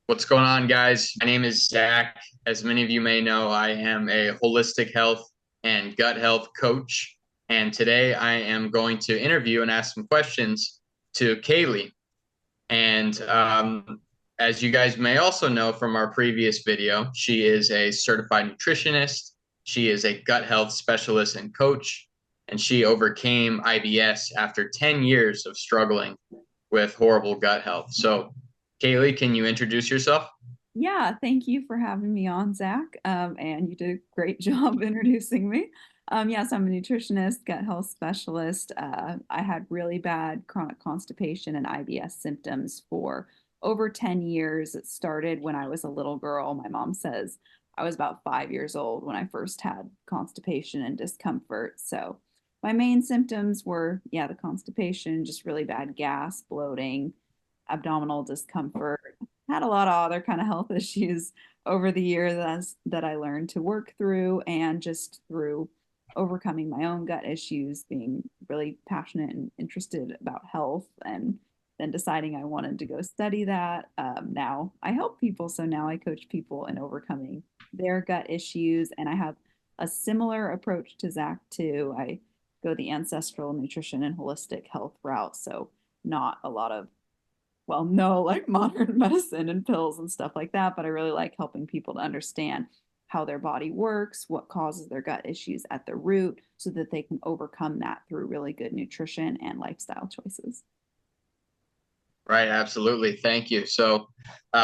What's going on, guys? My name is Zach. As many of you may know, I am a holistic health and gut health coach. And today I am going to interview and ask some questions to Kayley. And as you guys may also know from our previous video, she is a certified nutritionist. She is a gut health specialist and coach. And she overcame IBS after 10 years of struggling with horrible gut health. So, Kayley, can you introduce yourself? Yeah, thank you for having me on, Zach. And you did a great job introducing me. Yes, I'm a nutritionist, gut health specialist. I had really bad chronic constipation and IBS symptoms for over 10 years. It started when I was a little girl. My mom says I was about 5 years old when I first had constipation and discomfort. So my main symptoms were, yeah, the constipation, just really bad gas, bloating, abdominal discomfort. Had a lot of other kind of health issues over the years that I learned to work through, and just through overcoming my own gut issues, being really passionate and interested about health, and then deciding I wanted to go study that. Now I help people. So now I coach people in overcoming their gut issues. And I have a similar approach to Zach, too. I go the ancestral nutrition and holistic health route. So not a lot of, well, no, like modern medicine and pills and stuff like that, but I really like helping people to understand how their body works, what causes their gut issues at the root, so that they can overcome that through really good nutrition and lifestyle choices. Right, absolutely. Thank you. So,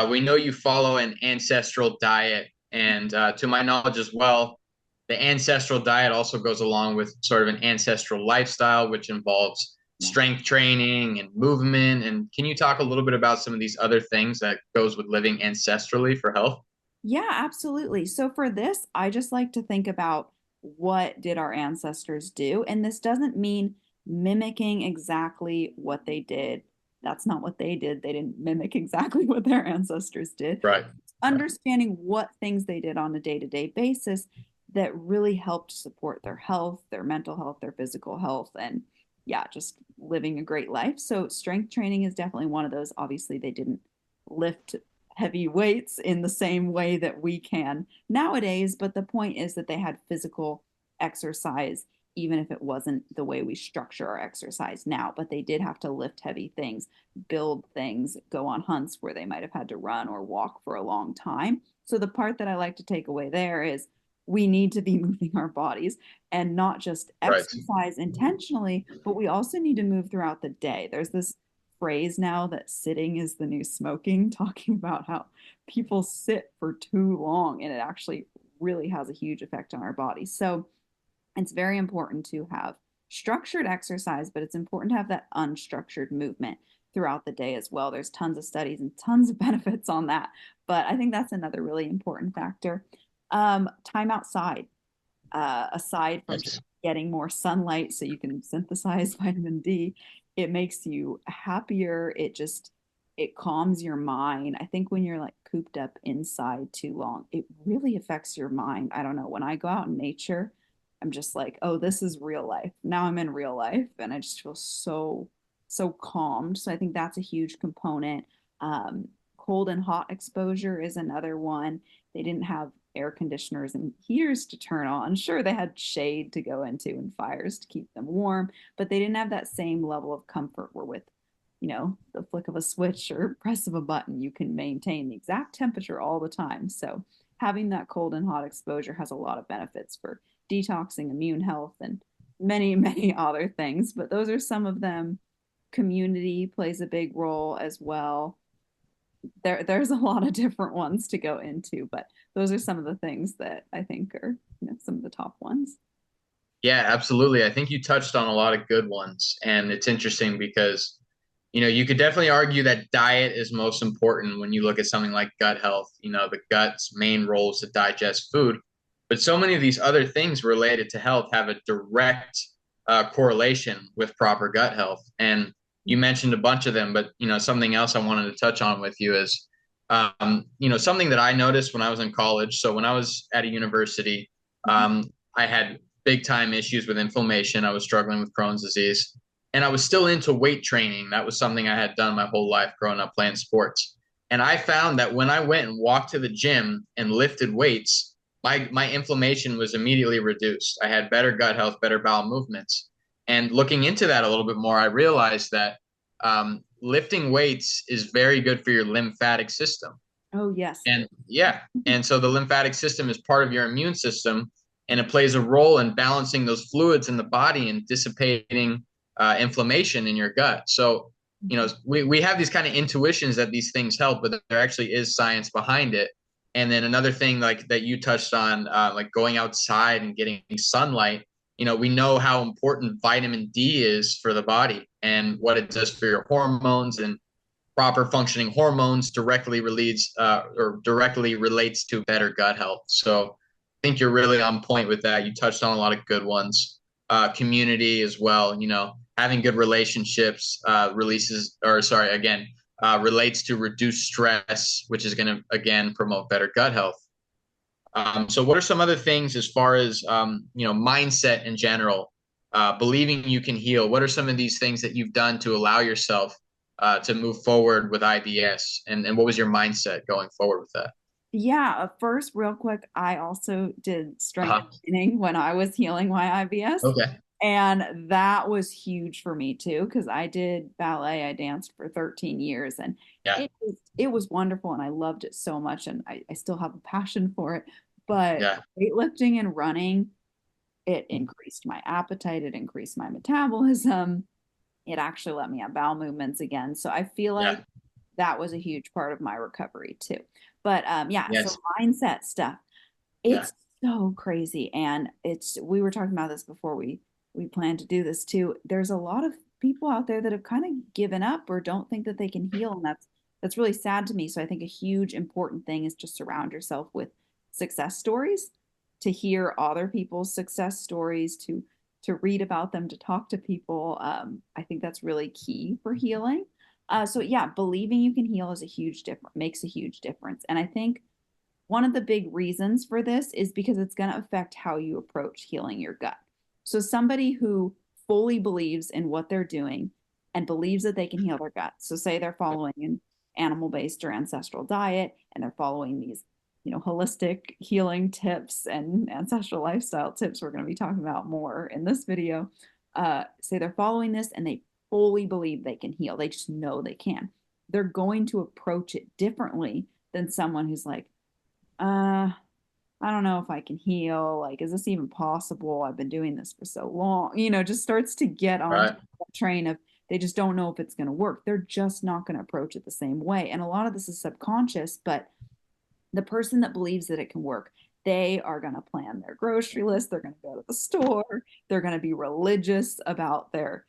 we know you follow an ancestral diet, and to my knowledge as well, the ancestral diet also goes along with sort of an ancestral lifestyle, which involves Yeah. strength training and movement. And can you talk a little bit about some of these other things that goes with living ancestrally for health? Yeah, absolutely. So for this, I just like to think about what did our ancestors do? And this doesn't mean mimicking exactly what they did. That's not what they did. They didn't mimic exactly what their ancestors did. Right. Right. Understanding what things they did on a day-to-day basis that really helped support their health, their mental health, their physical health, and yeah, just living a great life. So strength training is definitely one of those. Obviously, they didn't lift heavy weights in the same way that we can nowadays, but the point is that they had physical exercise, even if it wasn't the way we structure our exercise now. But they did have to lift heavy things, build things, go on hunts where they might have had to run or walk for a long time. So the part that I like to take away there is we need to be moving our bodies, and not just Right. exercise intentionally, but we also need to move throughout the day. There's this phrase now that sitting is the new smoking, talking about how people sit for too long, and it actually really has a huge effect on our body. So it's very important to have structured exercise, but it's important to have that unstructured movement throughout the day as well. There's tons of studies and tons of benefits on that, but I think that's another really important factor. Time outside, aside from just Yes. getting more sunlight so you can synthesize vitamin D, it makes you happier. It calms your mind. I think when you're like cooped up inside too long, it really affects your mind. I don't know. When I go out in nature, I'm just like, oh, this is real life. Now I'm in real life, and I just feel so calmed. So I think that's a huge component. Cold and hot exposure is another one. They didn't have air conditioners and heaters to turn on. Sure, they had shade to go into and fires to keep them warm, but they didn't have that same level of comfort where, with, the flick of a switch or press of a button, you can maintain the exact temperature all the time. So having that cold and hot exposure has a lot of benefits for detoxing, immune health, and many, many other things. But those are some of them. Community plays a big role as well. There's a lot of different ones to go into, but those are some of the things that I think are, some of the top ones. Yeah, absolutely. I think you touched on a lot of good ones. And it's interesting because, you could definitely argue that diet is most important when you look at something like gut health. The gut's main role is to digest food. But so many of these other things related to health have a direct correlation with proper gut health. And you mentioned a bunch of them, but, something else I wanted to touch on with you is, something that I noticed when I was in college. So when I was at a university, I had big time issues with inflammation. I was struggling with Crohn's disease, and I was still into weight training. That was something I had done my whole life growing up playing sports. And I found that when I went and walked to the gym and lifted weights, my inflammation was immediately reduced. I had better gut health, better bowel movements. And looking into that a little bit more, I realized that lifting weights is very good for your lymphatic system. Oh, yes. And yeah, and so the lymphatic system is part of your immune system, and it plays a role in balancing those fluids in the body and dissipating inflammation in your gut. So, we have these kind of intuitions that these things help, but there actually is science behind it. And then another thing like that you touched on, like going outside and getting sunlight. We know how important vitamin D is for the body and what it does for your hormones, and proper functioning hormones directly relates to better gut health. So I think you're really on point with that. You touched on a lot of good ones. Community as well. Having good relationships relates to reduced stress, which is going to again promote better gut health. So what are some other things as far as mindset in general, believing you can heal? What are some of these things that you've done to allow yourself to move forward with IBS, and what was your mindset going forward with that? Yeah, first, real quick, I also did strength Uh-huh. training when I was healing my IBS. Okay. And that was huge for me too, because I did ballet. I danced for 13 years and Yeah. it was wonderful and I loved it so much and I still have a passion for it. But Yeah. weightlifting and running, it increased my appetite, it increased my metabolism. It actually let me have bowel movements again. So I feel like Yeah. that was a huge part of my recovery too. But yeah, so Yes. mindset stuff, Yeah. it's so crazy. And we were talking about this before we planned to do this too. There's a lot of people out there that have kind of given up or don't think that they can heal. And that's really sad to me. So I think a huge important thing is to surround yourself with success stories, to hear other people's success stories, to read about them, to talk to people. I think that's really key for healing. So yeah, believing you can heal is a huge difference, makes a huge difference. And I think one of the big reasons for this is because it's going to affect how you approach healing your gut. So somebody who fully believes in what they're doing and believes that they can heal their gut. So say they're following an animal-based or ancestral diet and they're following these, holistic healing tips and ancestral lifestyle tips we're going to be talking about more in this video. Say they're following this and they fully believe they can heal. They just know they can. They're going to approach it differently than someone who's like, I don't know if I can heal. Like, is this even possible? I've been doing this for so long. Just starts to get onto Right. the train of they just don't know if it's going to work. They're just not going to approach it the same way. And a lot of this is subconscious, but the person that believes that it can work, they are going to plan their grocery list. They're going to go to the store. They're going to be religious about their,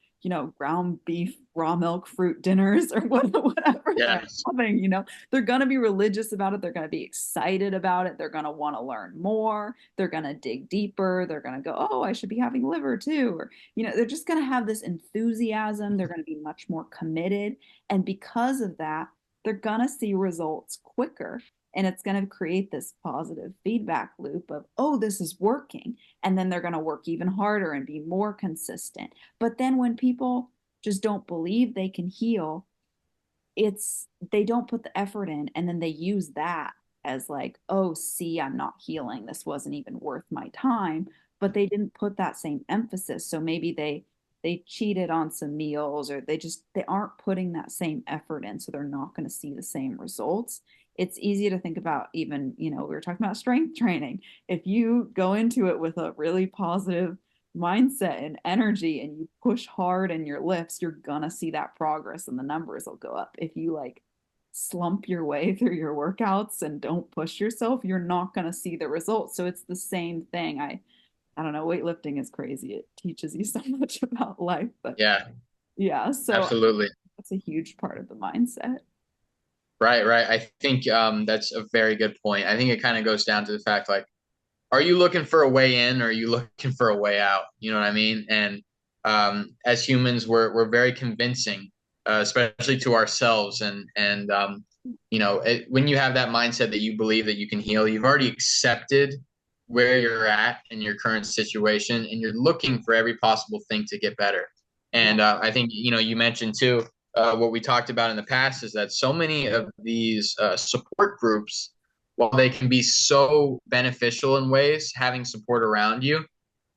ground beef, raw milk, fruit dinners or whatever they're Yes. having. They're going to be religious about it. They're going to be excited about it. They're going to want to learn more. They're going to dig deeper. They're going to go, oh, I should be having liver too. Or, they're just going to have this enthusiasm. They're going to be much more committed. And because of that, they're going to see results quicker and it's going to create this positive feedback loop of, oh, this is working. And then they're going to work even harder and be more consistent. But then when people just don't believe they can heal, they don't put the effort in. And then they use that as like, oh, see, I'm not healing. This wasn't even worth my time. But they didn't put that same emphasis. So maybe they cheated on some meals or they aren't putting that same effort in. So they're not going to see the same results. It's easy to think about even, we were talking about strength training. If you go into it with a really positive mindset and energy and you push hard in your lifts, you're gonna see that progress and the numbers will go up. If you like slump your way through your workouts and don't push yourself, you're not gonna see the results. So it's the same thing. I don't know, weightlifting is crazy. It teaches you so much about life, but Yeah. yeah, so Absolutely. that's a huge part of the mindset. Right. Right. I think that's a very good point. I think it kind of goes down to the fact, like, are you looking for a way in or are you looking for a way out? You know what I mean? And as humans, we're very convincing, especially to ourselves. When you have that mindset that you believe that you can heal, you've already accepted where you're at in your current situation, and you're looking for every possible thing to get better. Yeah. And I think you mentioned too. what we talked about in the past is that so many of these support groups, while they can be so beneficial in ways, having support around you,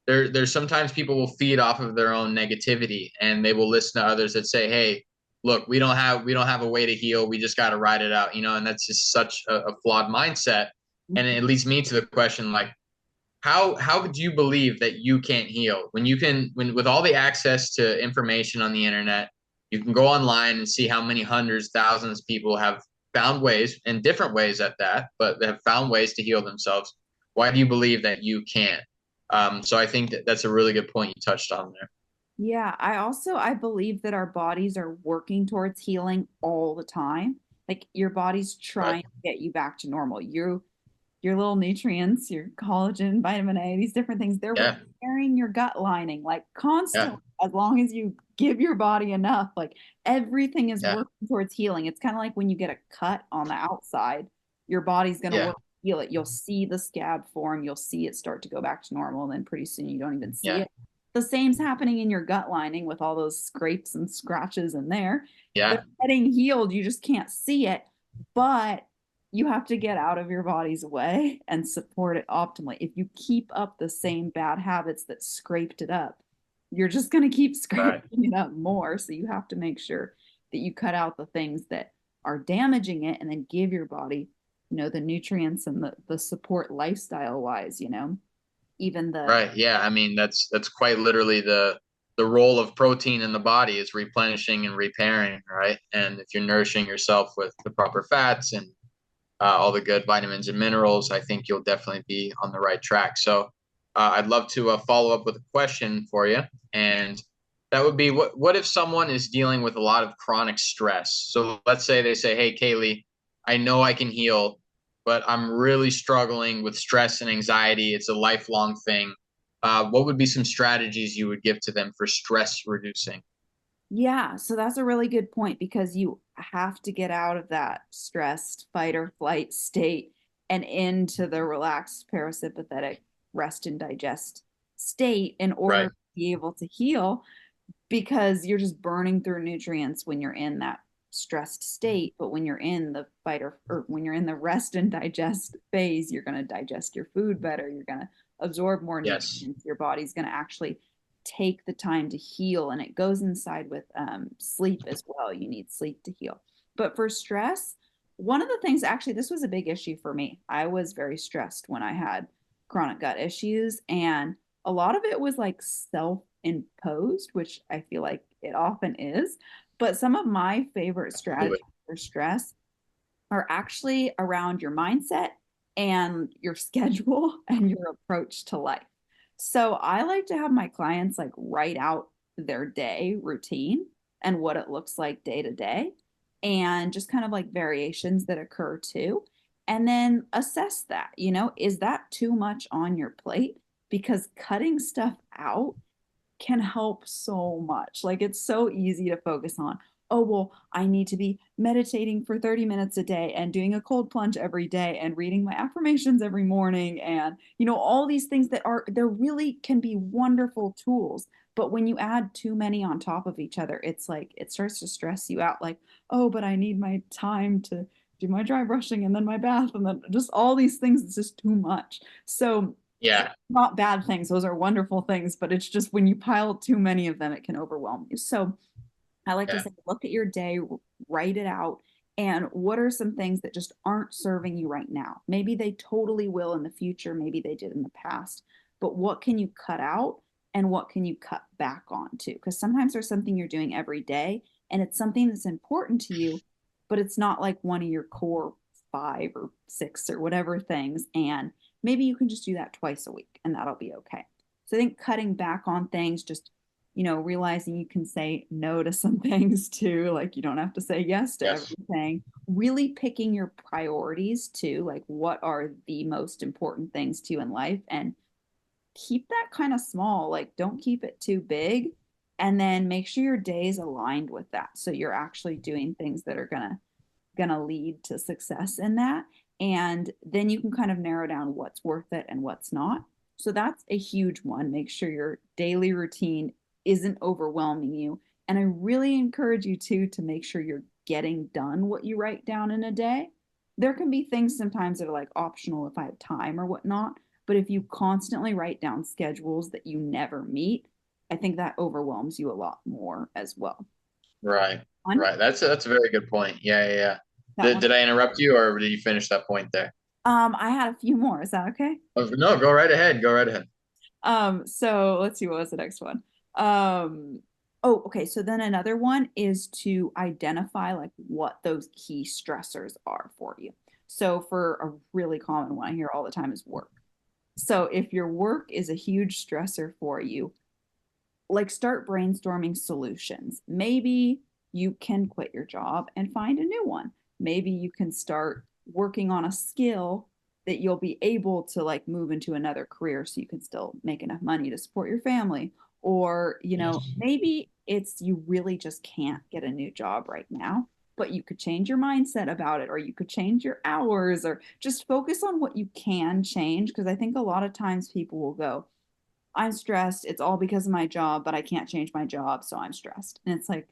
there's sometimes people will feed off of their own negativity and they will listen to others that say, "Hey, look, we don't have a way to heal. We just got to ride it out," and that's just such a flawed mindset. And it leads me to the question, like, how do you believe that you can't heal when with all the access to information on the internet, you can go online and see how many hundreds, thousands of people have found ways, in different ways at that, but they have found ways to heal themselves. Why do you believe that you can't? So I think that's a really good point you touched on there. Yeah, I believe that our bodies are working towards healing all the time. Like your body's Right. trying to get you back to normal. Your little nutrients, your collagen, vitamin A, these different things, they're Yeah. repairing your gut lining like Yeah. constantly as long as you give your body enough. Like everything is Yeah. working towards healing. It's kind of like when you get a cut on the outside, your body's going to Yeah. work to heal it. You'll see the scab form, you'll see it start to go back to normal, and then pretty soon you don't even see Yeah. it. The same's happening in your gut lining with all those scrapes and scratches in there. They're Yeah. getting healed. You just can't see it, but you have to get out of your body's way and support it optimally. If you keep up the same bad habits that scraped it up, you're just going to keep scraping Right. it up more. So you have to make sure that you cut out the things that are damaging it and then give your body, the nutrients and the support lifestyle wise, even the Right. Yeah. I mean, that's quite literally the role of protein in the body is replenishing and repairing, right? And if you're nourishing yourself with the proper fats and all the good vitamins and minerals, I think you'll definitely be on the right track. So I'd love to follow up with a question for you, and that would be, what if someone is dealing with a lot of chronic stress? So let's say they say, "Hey, Kayley, I know I can heal, but I'm really struggling with stress and anxiety. It's a lifelong thing." What would be some strategies you would give to them for stress reducing? Yeah, so that's a really good point because you have to get out of that stressed fight or flight state and into the relaxed parasympathetic rest and digest state in order Right. to be able to heal because you're just burning through nutrients when you're in that stressed state. But when you're in the fight or when you're in the rest and digest phase, you're going to digest your food better. You're going to absorb more Yes. nutrients. Your body's going to actually take the time to heal. And it goes inside with sleep as well. You need sleep to heal. But for stress, one of the things, actually, this was a big issue for me. I was very stressed when I had chronic gut issues. And a lot of it was like self imposed, which I feel like it often is. But some of my favorite strategies Absolutely. for stress are actually around your mindset and your schedule and your approach to life. So I like to have my clients like write out their day routine and what it looks like day to day and just kind of like variations that occur too. And then assess that, is that too much on your plate? Because cutting stuff out can help so much. Like it's so easy to focus on, oh, well, I need to be meditating for 30 minutes a day and doing a cold plunge every day and reading my affirmations every morning. And, all these things there really can be wonderful tools. But when you add too many on top of each other, it's like it starts to stress you out. Like, oh, but I need my time to do my dry brushing and then my bath and then just all these things. It's just too much. So Yeah. not bad things. Those are wonderful things, but it's just when you pile too many of them, it can overwhelm you. So I like to Yeah. say, look at your day, write it out, and what are some things that just aren't serving you right now? Maybe they totally will in the future, maybe they did in the past, but what can you cut out and what can you cut back on to? Because sometimes there's something you're doing every day and it's something that's important to you, but it's not like one of your core five or six or whatever things. And maybe you can just do that twice a week and that'll be okay. So I think cutting back on things, just realizing you can say no to some things too. Like you don't have to say yes to Yes. everything. Really picking your priorities too, like what are the most important things to you in life and keep that kind of small. Like don't keep it too big. And then make sure your day is aligned with that. So you're actually doing things that are gonna lead to success in that. And then you can kind of narrow down what's worth it and what's not. So that's a huge one. Make sure your daily routine isn't overwhelming you And I really encourage you too to make sure you're getting done what you write down in a day. There can be things sometimes that are like optional if I have time or whatnot, but if you constantly write down schedules that you never meet, I think that overwhelms you a lot more as well. Right. One, Right. That's a very good point. Yeah, yeah, yeah. that Did, one. did I interrupt you or did you finish that point there? I had a few more. Is that okay? Oh, no, go right ahead. Go right ahead. So let's see, what was the next one? Um, oh, okay. So then another one is to identify like what those key stressors are for you. So for a really common one I hear all the time is work. So if your work is a huge stressor for you, like start brainstorming solutions. Maybe you can quit your job and find a new one. Maybe you can start working on a skill that you'll be able to like move into another career so you can still make enough money to support your family. Or, maybe it's you really just can't get a new job right now, but you could change your mindset about it, or you could change your hours, or just focus on what you can change. Because I think a lot of times people will go, I'm stressed. It's all because of my job, but I can't change my job, so I'm stressed. And it's like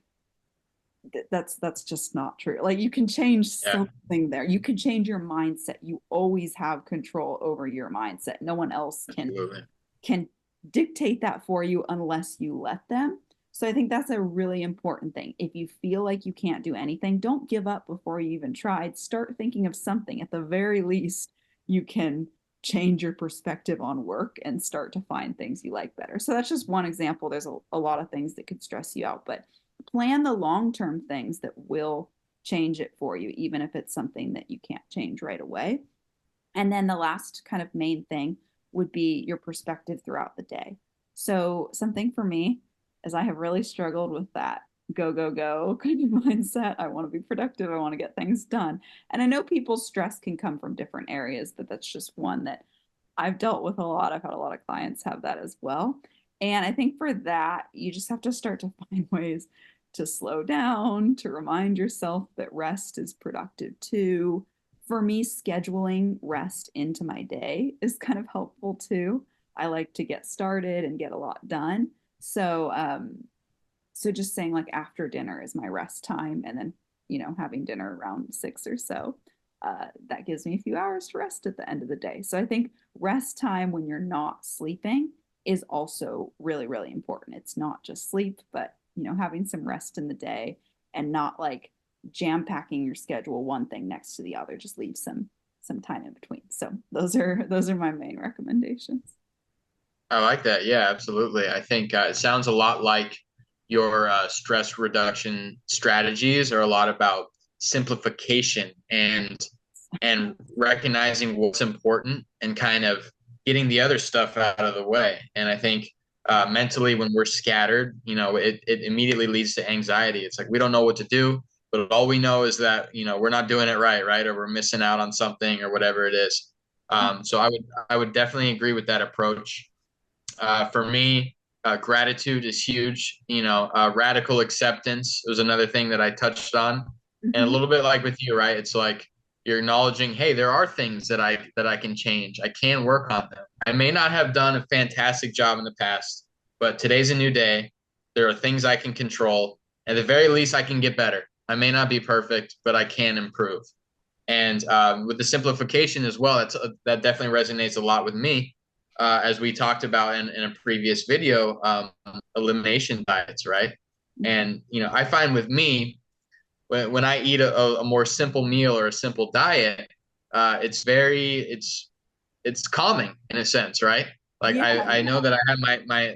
that's just not true. Like you can change Yeah, something there. You can change your mindset. You always have control over your mindset. No one else absolutely. can dictate that for you unless you let them. So I think that's a really important thing. If you feel like you can't do anything, don't give up before you even tried. Start thinking of something. At the very least, you can change your perspective on work and start to find things you like better. So that's just one example. There's a lot of things that could stress you out, but plan the long-term things that will change it for you, even if it's something that you can't change right away. And then the last kind of main thing would be your perspective throughout the day. So, something for me is I have really struggled with that go, go, go kind of mindset. I want to be productive, I want to get things done. And I know people's stress can come from different areas, but that's just one that I've dealt with a lot. I've had a lot of clients have that as well. And I think for that, you just have to start to find ways to slow down, to remind yourself that rest is productive too. For me, scheduling rest into my day is kind of helpful too. I like to get started and get a lot done. So just saying like after dinner is my rest time, and then having dinner around 6 or so. That gives me a few hours to rest at the end of the day. So I think rest time when you're not sleeping is also really, really important. It's not just sleep, but having some rest in the day and not like jam packing your schedule one thing next to the other. Just leave some time in between. So those are my main recommendations. I like that. Yeah, absolutely. I think it sounds a lot like your stress reduction strategies are a lot about simplification and recognizing what's important and kind of getting the other stuff out of the way. And I think mentally, when we're scattered, it immediately leads to anxiety. It's like we don't know what to do, but all we know is that we're not doing it right, right, or we're missing out on something or whatever it is. So I would definitely agree with that approach. For me, gratitude is huge. Radical acceptance was another thing that I touched on, and a Mhm. little bit like with you, right? It's like you're acknowledging, hey, there are things that I can change. I can work on them. I may not have done a fantastic job in the past, but today's a new day. There are things I can control. At the very least, I can get better. I may not be perfect, but I can improve. And with the simplification as well, that definitely resonates a lot with me, as we talked about in a previous video, elimination diets, right? And I find with me, when I eat a more simple meal or a simple diet, it's calming in a sense, right? Like Yeah, I know yeah. that I have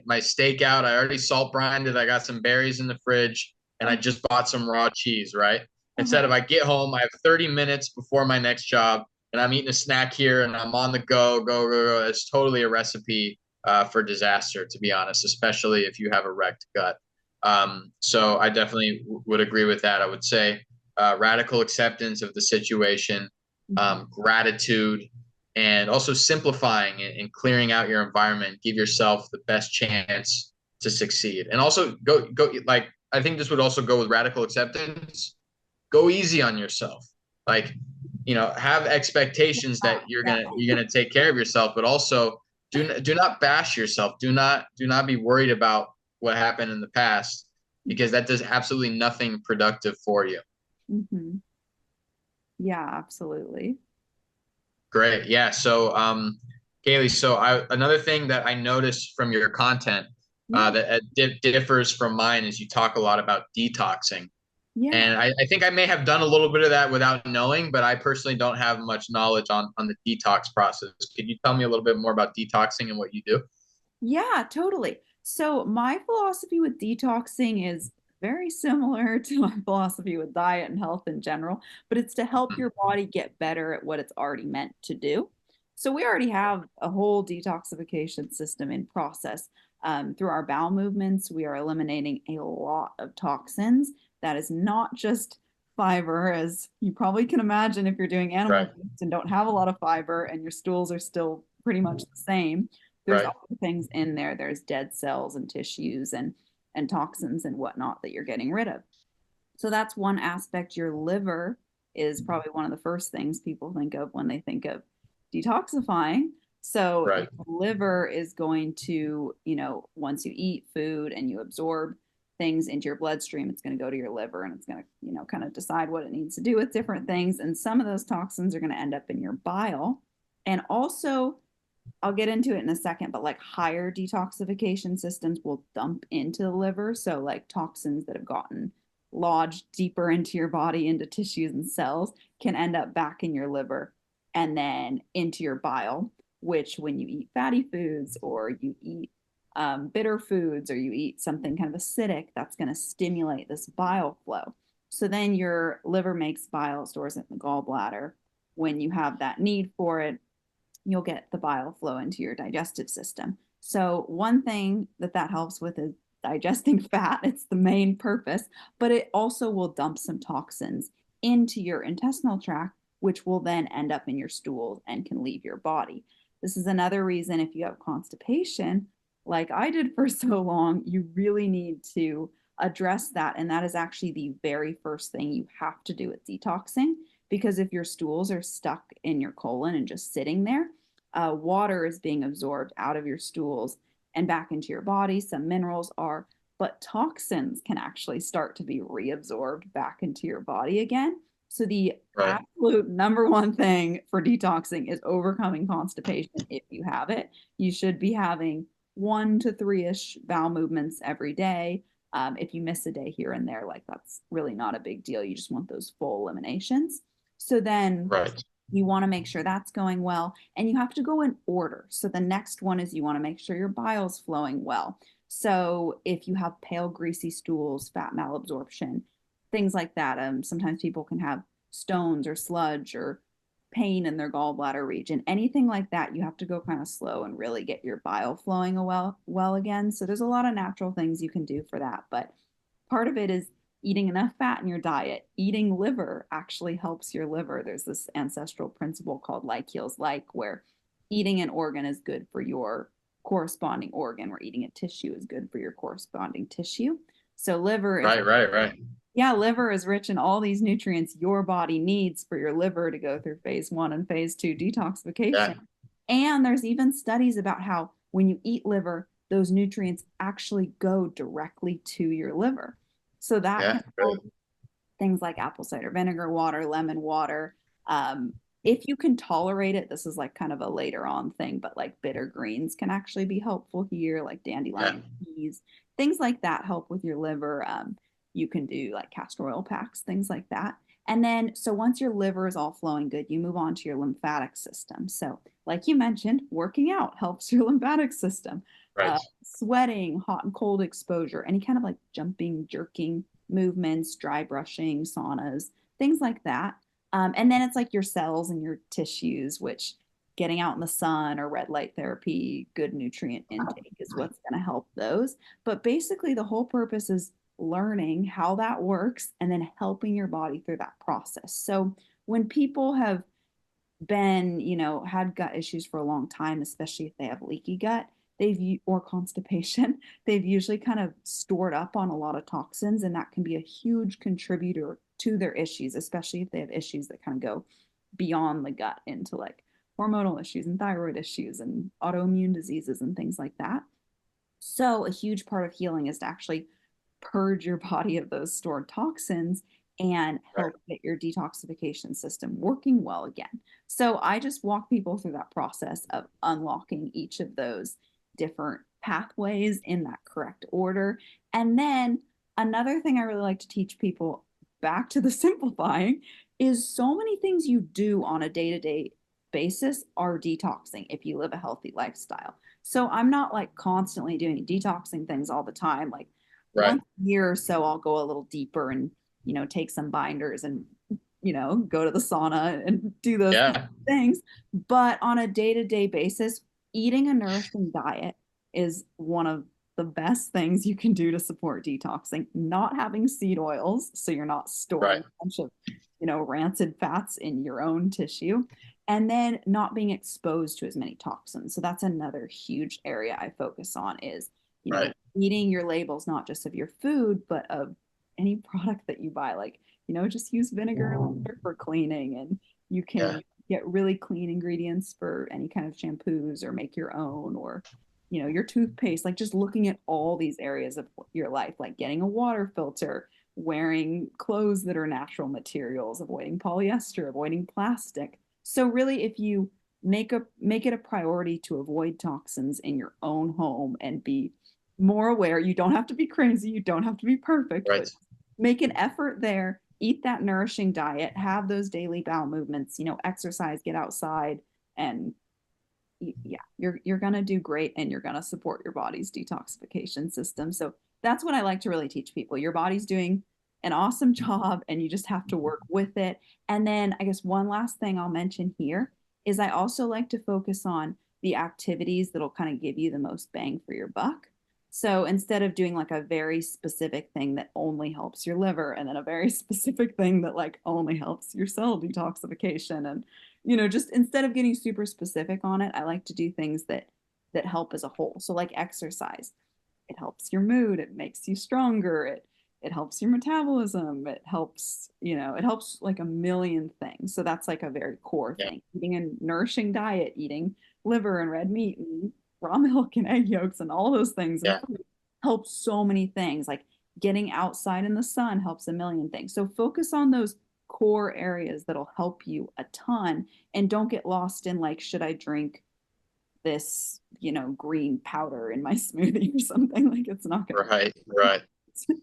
my steak out. I already salt brined it. I got some berries in the fridge, and I Uh, just bought some raw cheese, right? Instead uh-huh. of I get home, I have 30 minutes before my next job, and I'm eating a snack here, and I'm on the go, go, go, go. It's totally a recipe for disaster, to be honest, especially if you have a wrecked gut. So I definitely would agree with that. I would say radical acceptance of the situation, Mhm. gratitude, and also simplifying and clearing out your environment. Give yourself the best chance to succeed, and also go like I think this would also go with radical acceptance. Go easy on yourself. Like, have expectations that you're Yeah. gonna you're gonna take care of yourself, but also do not bash yourself. Do not be worried about what happened in the past. because that does absolutely nothing productive for you. Mm-hmm. Yeah, absolutely. Great. Yeah. So, Kayley, another thing that I noticed from your content Yeah. that differs from mine is you talk a lot about detoxing. Yeah. And I think I may have done a little bit of that without knowing, but I personally don't have much knowledge on the detox process. Could you tell me a little bit more about detoxing and what you do? Yeah, totally. So my philosophy with detoxing is very similar to my philosophy with diet and health in general, but it's to help Mhm. your body get better at what it's already meant to do. So we already have a whole detoxification system in process. Through our bowel movements, we are eliminating a lot of toxins. That is not just fiber, as you probably can imagine if you're doing animal Right, foods and don't have a lot of fiber and your stools are still pretty much the same. There's right, other things in there. There's dead cells and tissues and toxins and whatnot that you're getting rid of. So that's one aspect. Your liver is probably one of the first things people think of when they think of detoxifying. So your right, liver is going to, once you eat food and you absorb things into your bloodstream, it's going to go to your liver and it's going to, kind of decide what it needs to do with different things. And some of those toxins are going to end up in your bile. And also, I'll get into it in a second, but like higher detoxification systems will dump into the liver. So, like toxins that have gotten lodged deeper into your body, into tissues and cells, can end up back in your liver and then into your bile, which, when you eat fatty foods or you eat bitter foods or you eat something kind of acidic, that's going to stimulate this bile flow. So, then your liver makes bile, stores it in the gallbladder. When you have that need for it, you'll get the bile flow into your digestive system. So, one thing that helps with is digesting fat. It's the main purpose, but it also will dump some toxins into your intestinal tract, which will then end up in your stools and can leave your body. This is another reason if you have constipation, like I did for so long, you really need to address that. And that is actually the very first thing you have to do with detoxing. Because if your stools are stuck in your colon and just sitting there, water is being absorbed out of your stools and back into your body. Some minerals are, but toxins can actually start to be reabsorbed back into your body again. So, the right, absolute number one thing for detoxing is overcoming constipation if you have it. You should be having 1 to 3-ish bowel movements every day. If you miss a day here and there, like that's really not a big deal. You just want those full eliminations. So then right, you want to make sure that's going well, and you have to go in order. So the next one is you want to make sure your bile's flowing well. So if you have pale, greasy stools, fat malabsorption, things like that, sometimes people can have stones or sludge or pain in their gallbladder region. Anything like that, you have to go kind of slow and really get your bile flowing well again. So there's a lot of natural things you can do for that, but part of it is eating enough fat in your diet. Eating liver actually helps your liver. There's this ancestral principle called like heals like, where eating an organ is good for your corresponding organ, where eating a tissue is good for your corresponding tissue. So liver is, right, right, right. yeah, liver is rich in all these nutrients your body needs for your liver to go through phase one and phase two detoxification. Yeah, And there's even studies about how when you eat liver, those nutrients actually go directly to your liver. So that yeah, can help things like apple cider vinegar water, lemon water. If you can tolerate it, this is like kind of a later on thing, but like bitter greens can actually be helpful here, like yeah, dandelion teas, things like that help with your liver. You can do like castor oil packs, things like that. And then, so once your liver is all flowing good, you move on to your lymphatic system. So, like you mentioned, working out helps your lymphatic system. right, Sweating, hot and cold exposure, any kind of like jumping, jerking movements, dry brushing, saunas, things like that. And then it's like your cells and your tissues, which getting out in the sun or red light therapy, good nutrient intake is what's going to help those. But basically, the whole purpose is learning how that works and then helping your body through that process. So when people have been, had gut issues for a long time, especially if they have leaky gut, or constipation, they've usually kind of stored up on a lot of toxins, and that can be a huge contributor to their issues, especially if they have issues that kind of go beyond the gut into like hormonal issues and thyroid issues and autoimmune diseases and things like that. So, a huge part of healing is to actually purge your body of those stored toxins and Right. help get your detoxification system working well again. So I just walk people through that process of unlocking each of those different pathways in that correct order. And then another thing I really like to teach people, back to the simplifying, is so many things you do on a day-to-day basis are detoxing if you live a healthy lifestyle. So I'm not like constantly doing detoxing things all the time. Like Right. once a year or so, I'll go a little deeper and, take some binders and, go to the sauna and do those kind Yeah. of things. But on a day-to-day basis, eating a nourishing diet is one of the best things you can do to support detoxing. Not having seed oils, so you're not storing Right. a bunch of, rancid fats in your own tissue. And then not being exposed to as many toxins. So that's another huge area I focus on is, Right. eating your labels, not just of your food, but of any product that you buy. Like, just use vinegar and water for cleaning, and you Yeah. can get really clean ingredients for any kind of shampoos or make your own, or, your toothpaste. Like just looking at all these areas of your life, like getting a water filter, wearing clothes that are natural materials, avoiding polyester, avoiding plastic. So really, if you make it a priority to avoid toxins in your own home and be more aware. You don't have to be crazy, you don't have to be perfect, but Right. make an effort there. Eat that nourishing diet, have those daily bowel movements, exercise, get outside, and yeah, you're gonna do great, and you're gonna support your body's detoxification system. So that's what I like to really teach people. Your body's doing an awesome job, and you just have to work with it. And then I guess one last thing I'll mention here is I also like to focus on the activities that'll kind of give you the most bang for your buck. So instead of doing like a very specific thing that only helps your liver, and then a very specific thing that like only helps your cell detoxification, and just instead of getting super specific on it, I like to do things that help as a whole. So like exercise, it helps your mood, it makes you stronger, it helps your metabolism, it helps, it helps like a million things. So that's like a very core Yeah. thing. Eating a nourishing diet, eating liver and red meat and raw milk and egg yolks and all those things and Yeah. fruit helps so many things. Like getting outside in the sun helps a million things. So focus on those core areas that'll help you a ton, and don't get lost in like, should I drink this, green powder in my smoothie or something? Like it's not going Right. Right. to.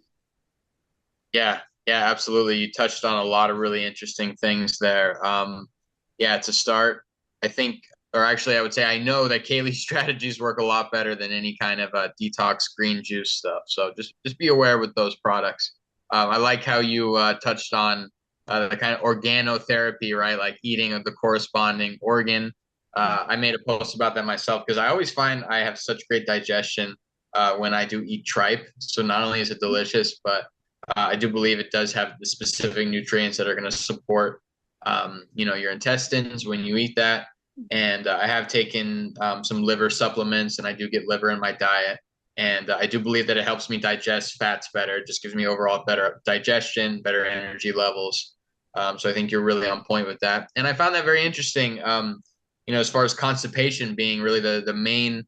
Yeah. Yeah. Absolutely. You touched on a lot of really interesting things there. Yeah. To start, I think, or actually, I would say I know that Kaylee's strategies work a lot better than any kind of detox green juice stuff. So just be aware with those products. I like how you touched on the kind of organotherapy, right? Like eating of the corresponding organ. Yeah. I made a post about that myself because I always find I have such great digestion when I do eat tripe. So not only is it delicious, but I do believe it does have the specific nutrients that are going to support, your intestines when you eat that. And I have taken some liver supplements, and I do get liver in my diet. And I do believe that it helps me digest fats better. It just gives me overall better digestion, better energy levels. So I think you're really on point with that. And I found that very interesting. As far as constipation being really the main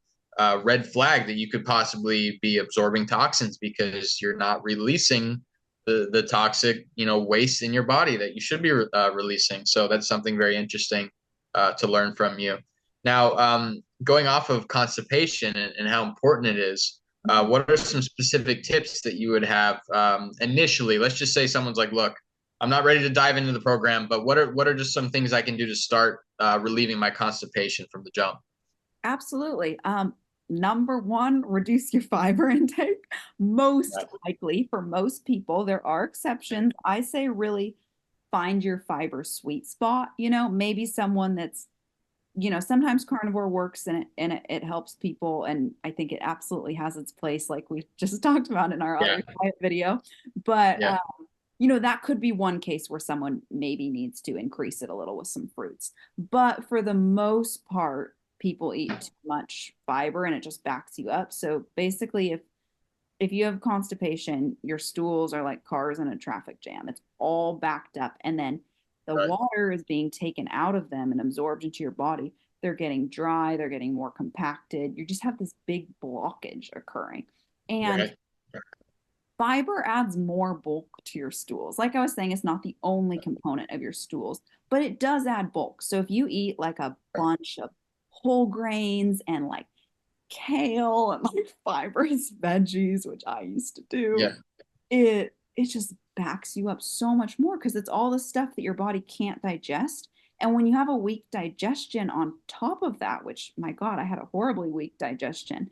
red flag that you could possibly be absorbing toxins because you're not releasing the toxic waste in your body that you should be releasing. So that's something very interesting to learn from you. Now, going off of constipation and how important it is, what are some specific tips that you would have initially? Let's just say someone's like, "Look, I'm not ready to dive into the program, but what are just some things I can do to start relieving my constipation from the jump?" Absolutely. Number one, reduce your fiber intake. Most Right. likely for most people, there are exceptions. I say really find your fiber sweet spot. Maybe someone that's, sometimes carnivore works, and it helps people. And I think it absolutely has its place, like we just talked about in our Yeah. other diet video. But, Yeah. that could be one case where someone maybe needs to increase it a little with some fruits. But for the most part, people eat too much fiber and it just backs you up. So basically, if you have constipation, your stools are like cars in a traffic jam. It's all backed up. And then the Right. water is being taken out of them and absorbed into your body. They're getting dry, they're getting more compacted. You just have this big blockage occurring. And Right. Fiber adds more bulk to your stools. Like I was saying, it's not the only component of your stools, but it does add bulk. So if you eat like a Right. bunch of whole grains and like kale and like fibrous veggies, which I used to do, Yeah. it just backs you up so much more because it's all the stuff that your body can't digest. And when you have a weak digestion on top of that, which my God, I had a horribly weak digestion,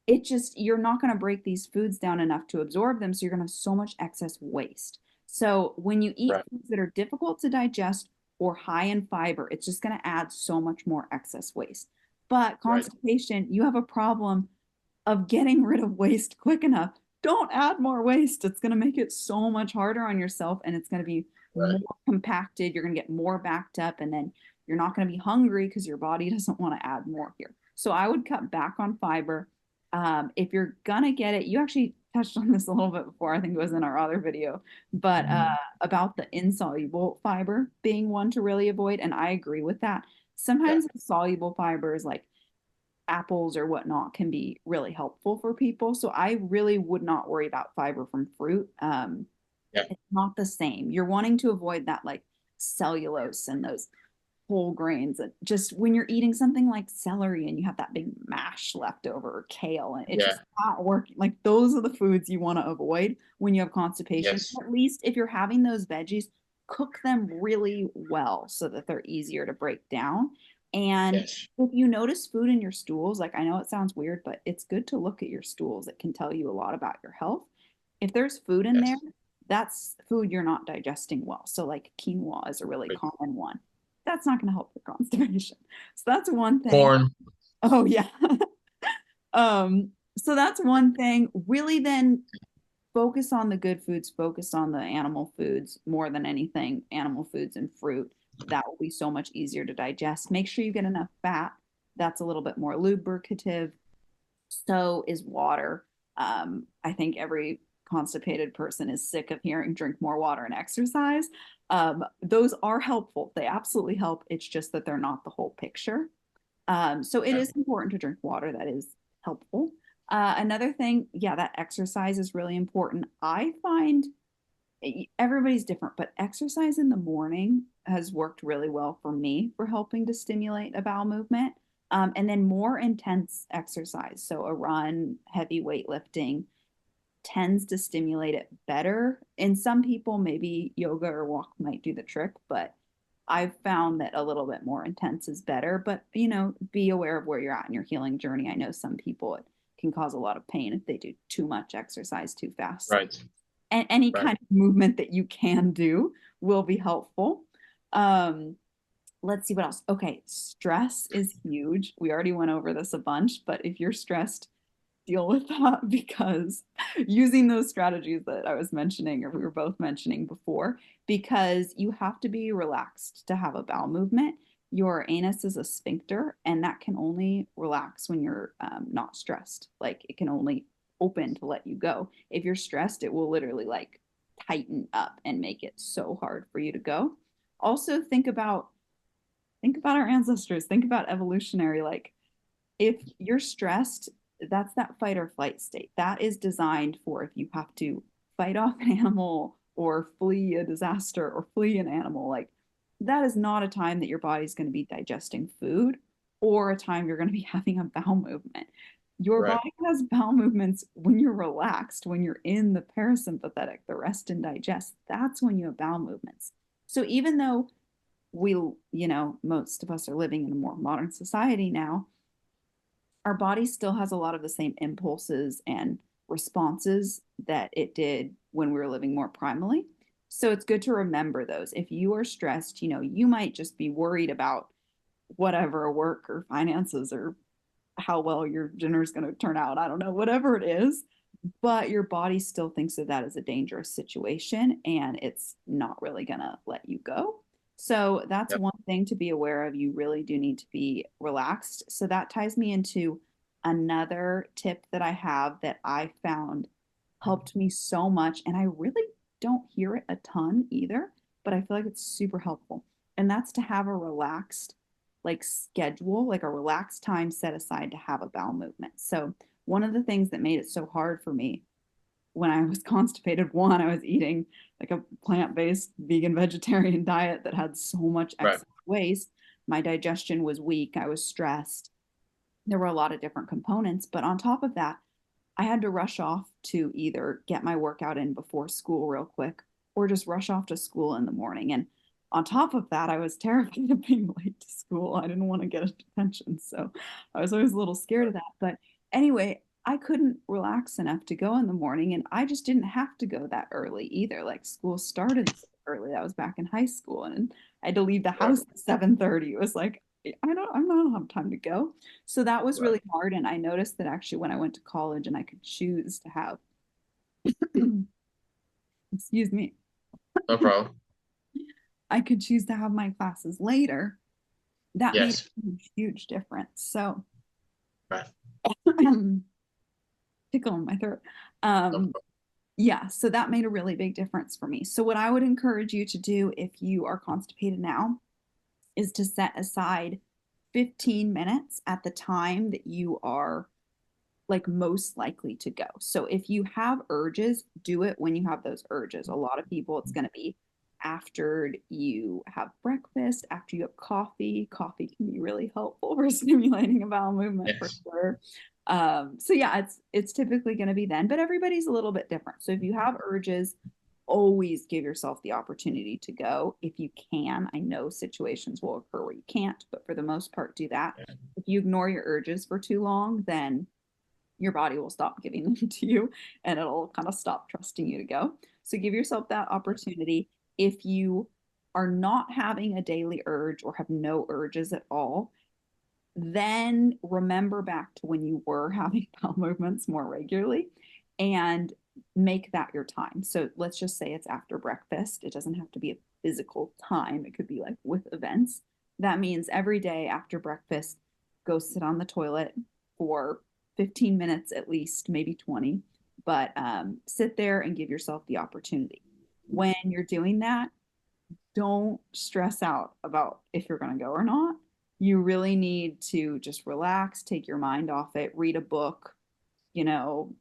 it just, you're not going to break these foods down enough to absorb them. So you're going to have so much excess waste. So when you eat Right. foods that are difficult to digest or high in fiber, it's just going to add so much more excess waste. But Right. constipation, you have a problem of getting rid of waste quick enough. Don't add more waste. It's going to make it so much harder on yourself and it's going to be more Right. compacted. You're going to get more backed up and then you're not going to be hungry because your body doesn't want to add more here. So I would cut back on fiber. If you're going to get it, you actually touched on this a little bit before. I think it was in our other video, but Mhm. about the insoluble fiber being one to really avoid. And I agree with that. Yeah. Sometimes soluble fibers like apples or whatnot can be really helpful for people. So I really would not worry about fiber from fruit. Yeah. It's not the same. You're wanting to avoid that like cellulose and those whole grains. And just when you're eating something like celery and you have that big mash left over or kale and it's Yeah. just not working. Like those are the foods you want to avoid when you have constipation. Yes. At least if you're having those veggies, cook them really well so that they're easier to break down. And Yes. if you notice food in your stools, like I know it sounds weird, but it's good to look at your stools. It can tell you a lot about your health. If there's food in there, Yes. that's food you're not digesting well. So, like quinoa is a really Right. common one. That's not going to help your constipation. So, that's one thing. Corn. Oh, yeah. So, that's one thing. Really, then focus on the good foods, focus on the animal foods more than anything, animal foods and fruit. That will be so much easier to digest. Make sure you get enough fat. That's a little bit more lubricative. So is water. I think every constipated person is sick of hearing drink more water and exercise. Those are helpful. They absolutely help. It's just that they're not the whole picture. So it Yeah. is important to drink water. That is helpful. Another thing, yeah, that exercise is really important. I find everybody's different, but exercise in the morning has worked really well for me for helping to stimulate a bowel movement. And then more intense exercise, so a run, heavy weightlifting, tends to stimulate it better. In some people, maybe yoga or walk might do the trick, but I've found that a little bit more intense is better. But, be aware of where you're at in your healing journey. I know some people, it can cause a lot of pain if they do too much exercise too fast. So Right. and any Right. kind of movement that you can do will be helpful. Um, let's see what else. Okay, stress is huge. We already went over this a bunch, but if you're stressed, deal with that because using those strategies that I was mentioning or we were both mentioning before, because you have to be relaxed to have a bowel movement. Your anus is a sphincter, and that can only relax when you're not stressed. Like it can only open to let you go. If you're stressed, it will literally like tighten up and make it so hard for you to go. Also, think about our ancestors. Think about evolutionary. Like if you're stressed, that's that fight or flight state. That is designed for if you have to fight off an animal or flee a disaster or flee an animal. Like that is not a time that your body's going to be digesting food or a time you're going to be having a bowel movement. Your Right. body has bowel movements when you're relaxed, when you're in the parasympathetic, the rest and digest. That's when you have bowel movements. So even though most of us are living in a more modern society now, our body still has a lot of the same impulses and responses that it did when we were living more primally. So it's good to remember those. If you are stressed, you might just be worried about whatever work or finances or how well your dinner is going to turn out. I don't know, whatever it is. But your body still thinks of that as a dangerous situation and it's not really going to let you go. So that's Yep. one thing to be aware of. You really do need to be relaxed. So that ties me into another tip that I have that I found helped me so much. And I really don't hear it a ton either, but I feel like it's super helpful. And that's to have a relaxed like schedule, like a relaxed time set aside to have a bowel movement. So one of the things that made it so hard for me when I was constipated, one, I was eating like a plant-based vegan vegetarian diet that had so much Right. excess waste. My digestion was weak. I was stressed. There were a lot of different components. But on top of that, I had to rush off to either get my workout in before school real quick or just rush off to school in the morning. And on top of that, I was terrified of being late to school. I didn't want to get a detention. So I was always a little scared of that. But anyway, I couldn't relax enough to go in the morning. And I just didn't have to go that early either. Like school started so early. That was back in high school. And I had to leave the Right. house at 7:30. It was like, I don't have time to go. So that was Right. really hard. And I noticed that actually when I went to college and I could choose to have, excuse me, No problem. I could choose to have my classes later. That made Yes. a huge, huge difference. So, Right. tickle in my throat. No Um, problem. yeah, so that made a really big difference for me. So, what I would encourage you to do if you are constipated now is to set aside 15 minutes at the time that you are like most likely to go. So if you have urges, do it when you have those urges. A lot of people, it's going to be after you have breakfast, after you have coffee. Coffee can be really helpful for stimulating a bowel movement for Yes. sure. So yeah, it's typically going to be then, but everybody's a little bit different. So if you have urges, always give yourself the opportunity to go if you can. I know situations will occur where you can't, but for the most part, do that. Yeah. If you ignore your urges for too long, then your body will stop giving them to you and it'll kind of stop trusting you to go. So give yourself that opportunity. If you are not having a daily urge or have no urges at all, then remember back to when you were having bowel movements more regularly and make that your time. So let's just say it's after breakfast. It doesn't have to be a physical time, it could be like with events. That means every day after breakfast, go sit on the toilet for 15 minutes at least, maybe 20, but sit there and give yourself the opportunity. When you're doing that, don't stress out about if you're going to go or not. You really need to just relax, take your mind off it, read a book, you know,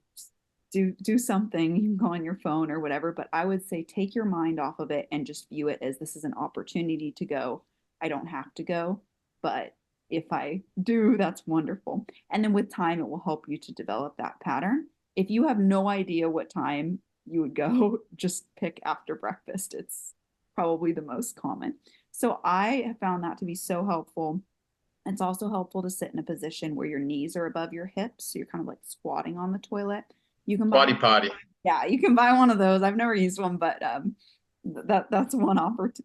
do something. You can go on your phone or whatever, but I would say take your mind off of it and just view it as this is an opportunity to go. I don't have to go, but if I do, that's wonderful. And then with time, it will help you to develop that pattern. If you have no idea what time you would go, just pick after breakfast. It's probably the most common. So I have found that to be so helpful. It's also helpful to sit in a position where your knees are above your hips. So you're kind of like squatting on the toilet. You can buy, Body potty. yeah, you can buy one of those. I've never used one, but that's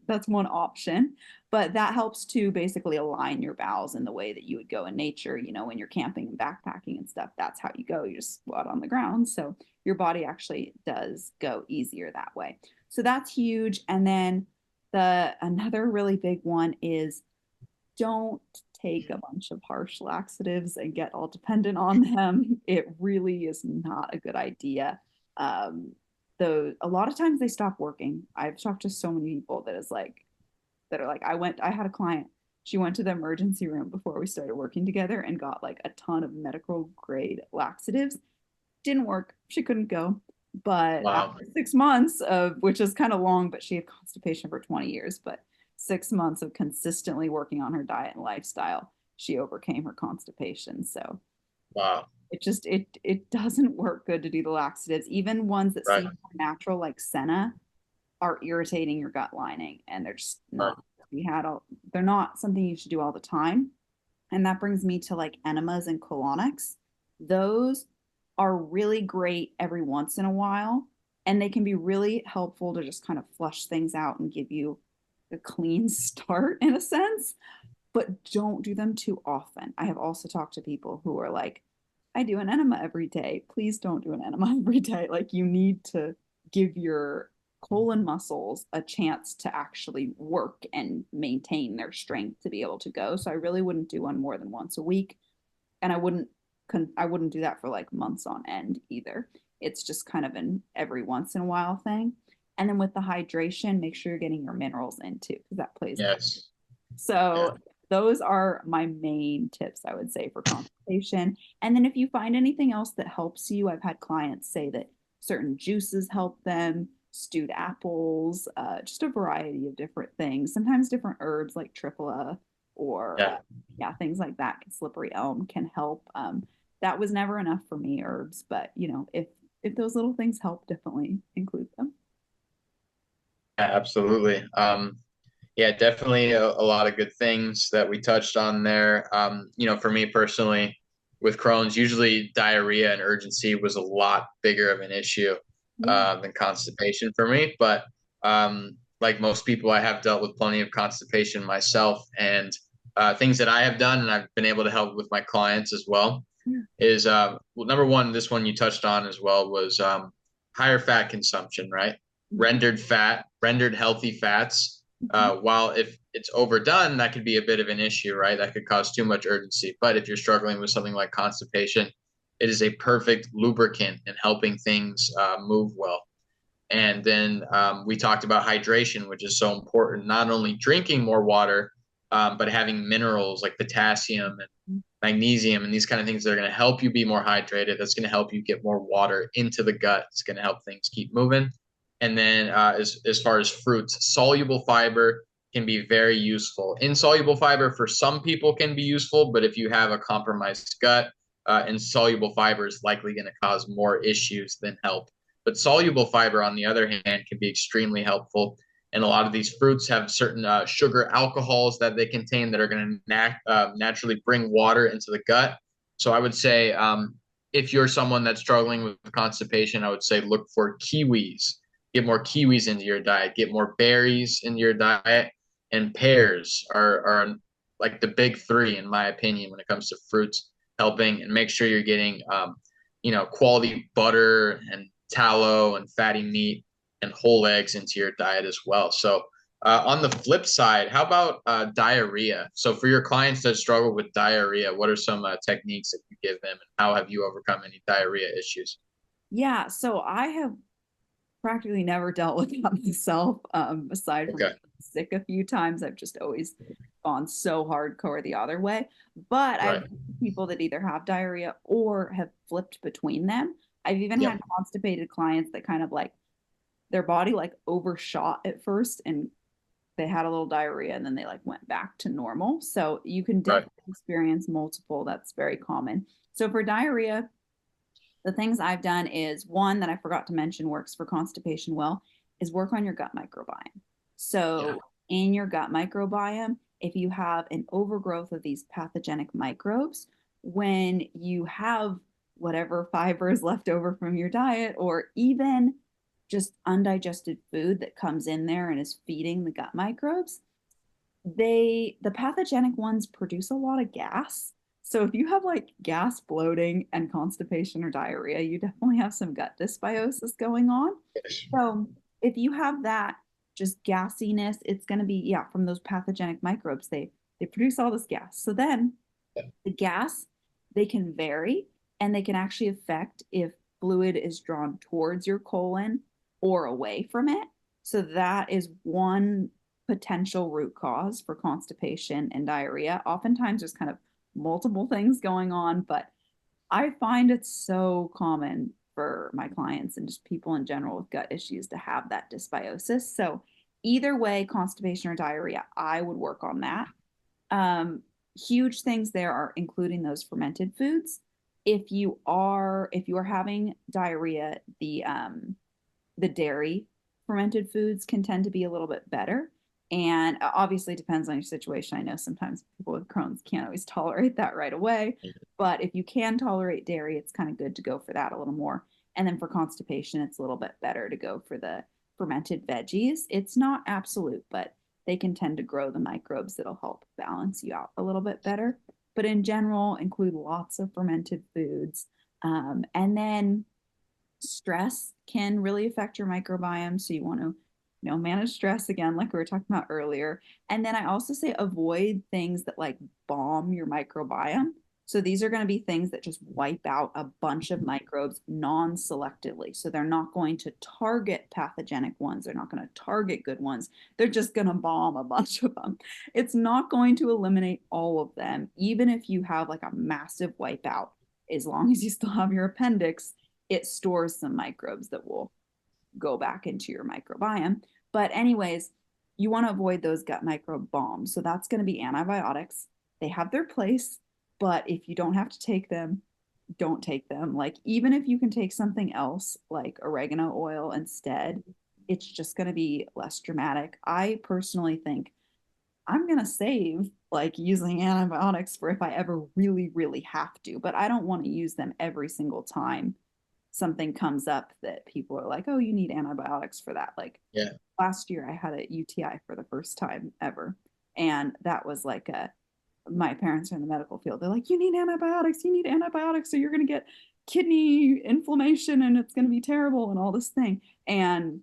that's one option. But that helps to basically align your bowels in the way that you would go in nature. You know, when you're camping and backpacking and stuff, that's how you go. You just squat on the ground. So your body actually does go easier that way. So that's huge. And then the another really big one is don't take a bunch of harsh laxatives and get all dependent on them. It really is not a good idea. Um, though a lot of times they stop working. I've talked to so many people that are like, I had a client. She went to the emergency room before we started working together and got like a ton of medical grade laxatives. Didn't work. She couldn't go. But Wow. after 6 months of, which is kind of long, but she had constipation for 20 years, but 6 months of consistently working on her diet and lifestyle, she overcame her constipation. So Wow. it doesn't work good to do the laxatives. Even ones that Right. seem more natural, like senna, are irritating your gut lining, and they're just Right. not. We had all, they're not something you should do all the time. And that brings me to like enemas and colonics. Those are really great every once in a while, and they can be really helpful to just kind of flush things out and give you a clean start in a sense, but don't do them too often. I have also talked to people who are like, I do an enema every day. Please don't do an enema every day. Like, you need to give your colon muscles a chance to actually work and maintain their strength to be able to go. So I really wouldn't do one more than once a week. And I wouldn't do that for like months on end either. It's just kind of an every once in a while thing. And then with the hydration, make sure you're getting your minerals in too, because that plays a part. Yes. Yeah. So those are my main tips, I would say, for constipation. And then if you find anything else that helps you, I've had clients say that certain juices help them, stewed apples, just a variety of different things. Sometimes different herbs like triphala or Yeah. yeah, things like that. Slippery elm can help. That was never enough for me, herbs, but if those little things help, definitely include them. Yeah, absolutely. Yeah, definitely a lot of good things that we touched on there. For me personally, with Crohn's, usually diarrhea and urgency was a lot bigger of an issue Yeah. than constipation for me. But like most people, I have dealt with plenty of constipation myself, and things that I have done, and I've been able to help with my clients as well, Yeah. is well, number one, this one you touched on as well was higher fat consumption, right? Mhm. Rendered fat, rendered healthy fats. Mhm. While if it's overdone, that could be a bit of an issue, right? That could cause too much urgency. But if you're struggling with something like constipation, it is a perfect lubricant in helping things move well. And then we talked about hydration, which is so important. Not only drinking more water, but having minerals like potassium and magnesium and these kind of things that are going to help you be more hydrated. That's going to help you get more water into the gut. It's going to help things keep moving. And then as far as fruits, soluble fiber can be very useful. Insoluble fiber for some people can be useful, but if you have a compromised gut, insoluble fiber is likely going to cause more issues than help. But soluble fiber, on the other hand, can be extremely helpful. And a lot of these fruits have certain sugar alcohols that they contain that are going to naturally bring water into the gut. So I would say if you're someone that's struggling with constipation, I would say look for kiwis. Get more kiwis into your diet. Get more berries into your diet. And pears are like the big three, in my opinion, when it comes to fruits helping. And make sure you're getting, quality butter and tallow and fatty meat and whole eggs into your diet as well. So, on the flip side, how about diarrhea? So, for your clients that struggle with diarrhea, what are some techniques that you give them, and how have you overcome any diarrhea issues? Yeah, so I have practically never dealt with that myself. Aside from Okay, getting sick a few times, I've just always gone so hardcore the other way. But I've right. people that either have diarrhea or have flipped between them. I've even Yep. had constipated clients that kind of like their body like overshot at first and they had a little diarrhea and then they like went back to normal. So you can Right. definitely experience multiple. That's very common. So for diarrhea, the things I've done is one that I forgot to mention works for constipation well is work on your gut microbiome. Yeah. So in your gut microbiome, if you have an overgrowth of these pathogenic microbes, when you have whatever fiber is left over from your diet or even just undigested food that comes in there and is feeding the gut microbes, the pathogenic ones produce a lot of gas. So if you have like gas, bloating, and constipation or diarrhea, you definitely have some gut dysbiosis going on. Yes. So if you have that just gassiness, it's going to be yeah from those pathogenic microbes. They produce all this gas. So then the gas they can vary and they can actually affect if fluid is drawn towards your colon or away from it. So that is one potential root cause for constipation and diarrhea. Oftentimes there's kind of multiple things going on, but I find it's so common for my clients and just people in general with gut issues to have that dysbiosis. So either way, constipation or diarrhea, I would work on that. Um, Huge things there are including those fermented foods. If you are having diarrhea, the dairy fermented foods can tend to be a little bit better. And obviously it depends on your situation. I know sometimes people with Crohn's can't always tolerate that right away, but if you can tolerate dairy, it's kind of good to go for that a little more. And then for constipation, it's a little bit better to go for the fermented veggies. It's not absolute, but they can tend to grow the microbes that'll help balance you out a little bit better. But in general, include lots of fermented foods. And then stress can really affect your microbiome. So you want to, manage stress again, like we were talking about earlier. And then I also say avoid things that like bomb your microbiome. So these are going to be things that just wipe out a bunch of microbes non-selectively. So they're not going to target pathogenic ones. They're not going to target good ones. They're just going to bomb a bunch of them. It's not going to eliminate all of them, even if you have like a massive wipeout. As long as you still have your appendix, it stores some microbes that will go back into your microbiome. But anyways, you want to avoid those gut microbe bombs. So that's going to be antibiotics. They have their place, but if you don't have to take them, don't take them. Like even if you can take something else like oregano oil instead, it's just going to be less dramatic. I personally think I'm going to save like using antibiotics for if I ever really, really have to, but I don't want to use them every single time something comes up that people are like, oh, you need antibiotics for that. Like Yeah. last year, I had a UTI for the first time ever. And that was like my parents are in the medical field. They're like, you need antibiotics, so you're going to get kidney inflammation and it's going to be terrible and all this thing. And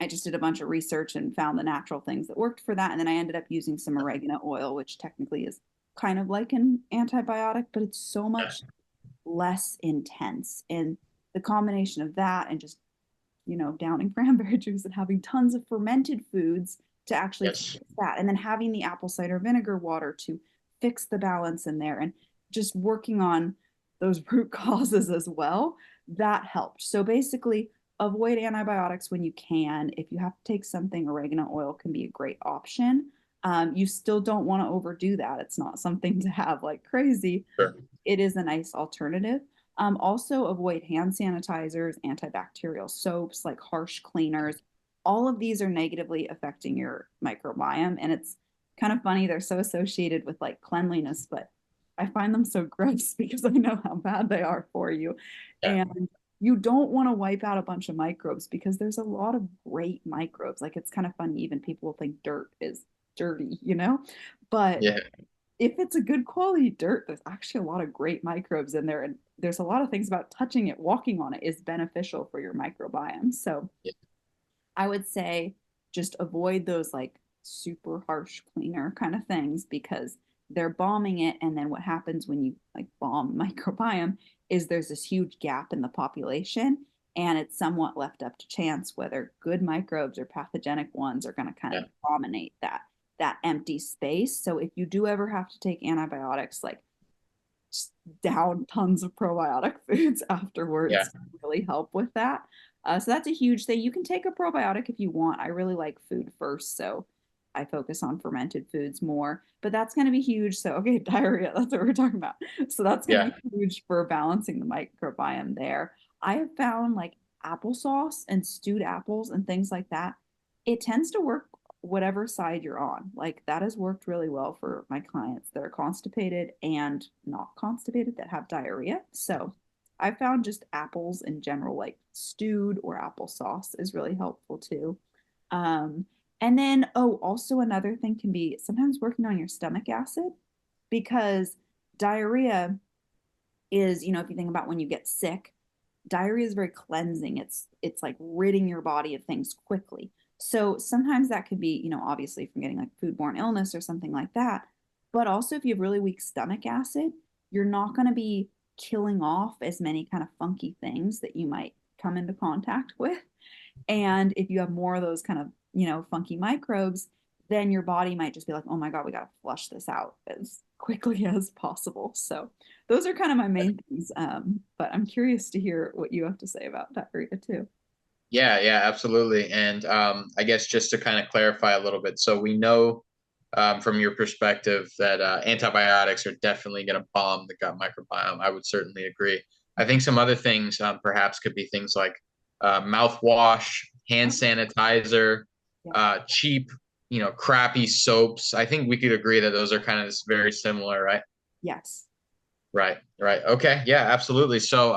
I just did a bunch of research and found the natural things that worked for that. And then I ended up using some oregano oil, which technically is kind of like an antibiotic, but it's so much less intense. And the combination of that and just, downing cranberry juice and having tons of fermented foods to actually Yes. fix that. And then having the apple cider vinegar water to fix the balance in there and just working on those root causes as well. That helped. So basically, avoid antibiotics when you can. If you have to take something, oregano oil can be a great option. You still don't want to overdo that. It's not something to have like crazy. Sure. It is a nice alternative. Also, avoid hand sanitizers, antibacterial soaps, like harsh cleaners. All of these are negatively affecting your microbiome. And it's kind of funny, they're so associated with like cleanliness, but I find them so gross because I know how bad they are for you. Yeah. And you don't want to wipe out a bunch of microbes because there's a lot of great microbes. Like it's kind of funny, even people think dirt is dirty, But Yeah. if it's a good quality dirt, there's actually a lot of great microbes in there. And there's a lot of things about touching it, walking on it is beneficial for your microbiome. So Yeah. I would say just avoid those like super harsh cleaner kind of things because they're bombing it. And then what happens when you like bomb microbiome is there's this huge gap in the population and it's somewhat left up to chance whether good microbes or pathogenic ones are going to kind of Yeah. dominate that empty space. So if you do ever have to take antibiotics, like just down tons of probiotic foods Yeah. afterwards to really help with that. So that's a huge thing. You can take a probiotic if you want. I really like food first, so I focus on fermented foods more, but that's going to be huge. So, okay, diarrhea, that's what we're talking about. So, that's going to Yeah. be huge for balancing the microbiome there. I have found like applesauce and stewed apples and things like that. It tends to work whatever side you're on. Like that has worked really well for my clients that are constipated and not constipated that have diarrhea. So I found just apples in general, like stewed or applesauce, is really helpful too. Um, and then, oh, also another thing can be sometimes working on your stomach acid because diarrhea is, if you think about when you get sick, diarrhea is very cleansing. It's like ridding your body of things quickly. So sometimes that could be, obviously from getting like foodborne illness or something like that. But also if you have really weak stomach acid, you're not going to be killing off as many kind of funky things that you might come into contact with. And if you have more of those kind of, funky microbes, then your body might just be like, oh my God, we got to flush this out as quickly as possible. So those are kind of my main things. But I'm curious to hear what you have to say about diarrhea too. Yeah, yeah, absolutely. And I guess just to kind of clarify a little bit, so we know from your perspective that antibiotics are definitely going to bomb the gut microbiome. I would certainly agree. I think some other things perhaps could be things like mouthwash, hand Oh, sanitizer, yeah. cheap, crappy soaps. I think we could agree that those are kind of very similar, right? Yes. Right, right. Okay, yeah, absolutely. So,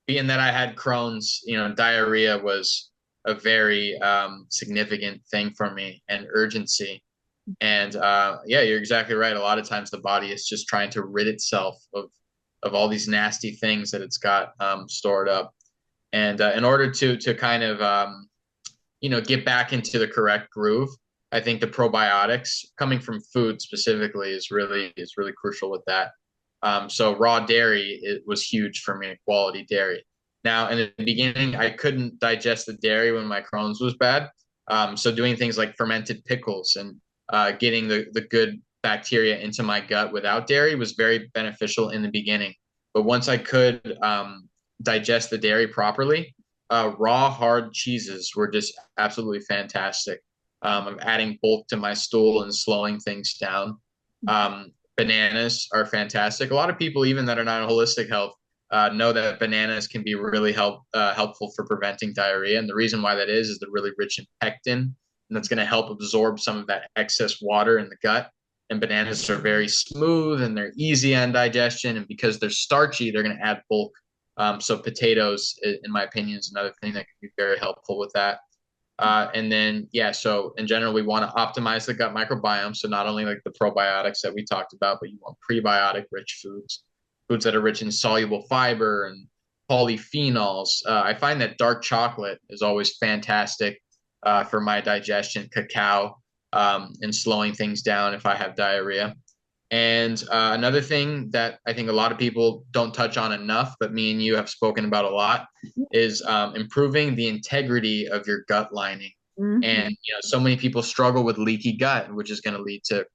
being that I had Crohn's, diarrhea was a very significant thing for me and urgency. And yeah, you're exactly right. A lot of times the body is just trying to rid itself of all these nasty things that it's got stored up. And in order to kind of get back into the correct groove, I think the probiotics coming from food specifically is really crucial with that. So raw dairy, it was huge for me, quality dairy. Now, in the beginning, I couldn't digest the dairy when my Crohn's was bad. So doing things like fermented pickles and getting the good bacteria into my gut without dairy was very beneficial in the beginning. But once I could digest the dairy properly, raw hard cheeses were just absolutely fantastic. Of adding bulk to my stool and slowing things down. Bananas are fantastic. A lot of people, even that are not in holistic health, know that bananas can be really helpful for preventing diarrhea. And the reason why that is they're really rich in pectin, and that's going to help absorb some of that excess water in the gut. And bananas are very smooth and they're easy on digestion. And because they're starchy, they're going to add bulk. So potatoes, in my opinion, is another thing that can be very helpful with that. And then, yeah, so in general, we want to optimize the gut microbiome. So not only like the probiotics that we talked about, but you want prebiotic rich foods, foods that are rich in soluble fiber and polyphenols. I find that dark chocolate is always fantastic for my digestion, cacao, and slowing things down if I have diarrhea. And another thing that I think a lot of people don't touch on enough, but me and you have spoken about a lot, is improving the integrity of your gut lining. Mhm. And so many people struggle with leaky gut, which is going to lead to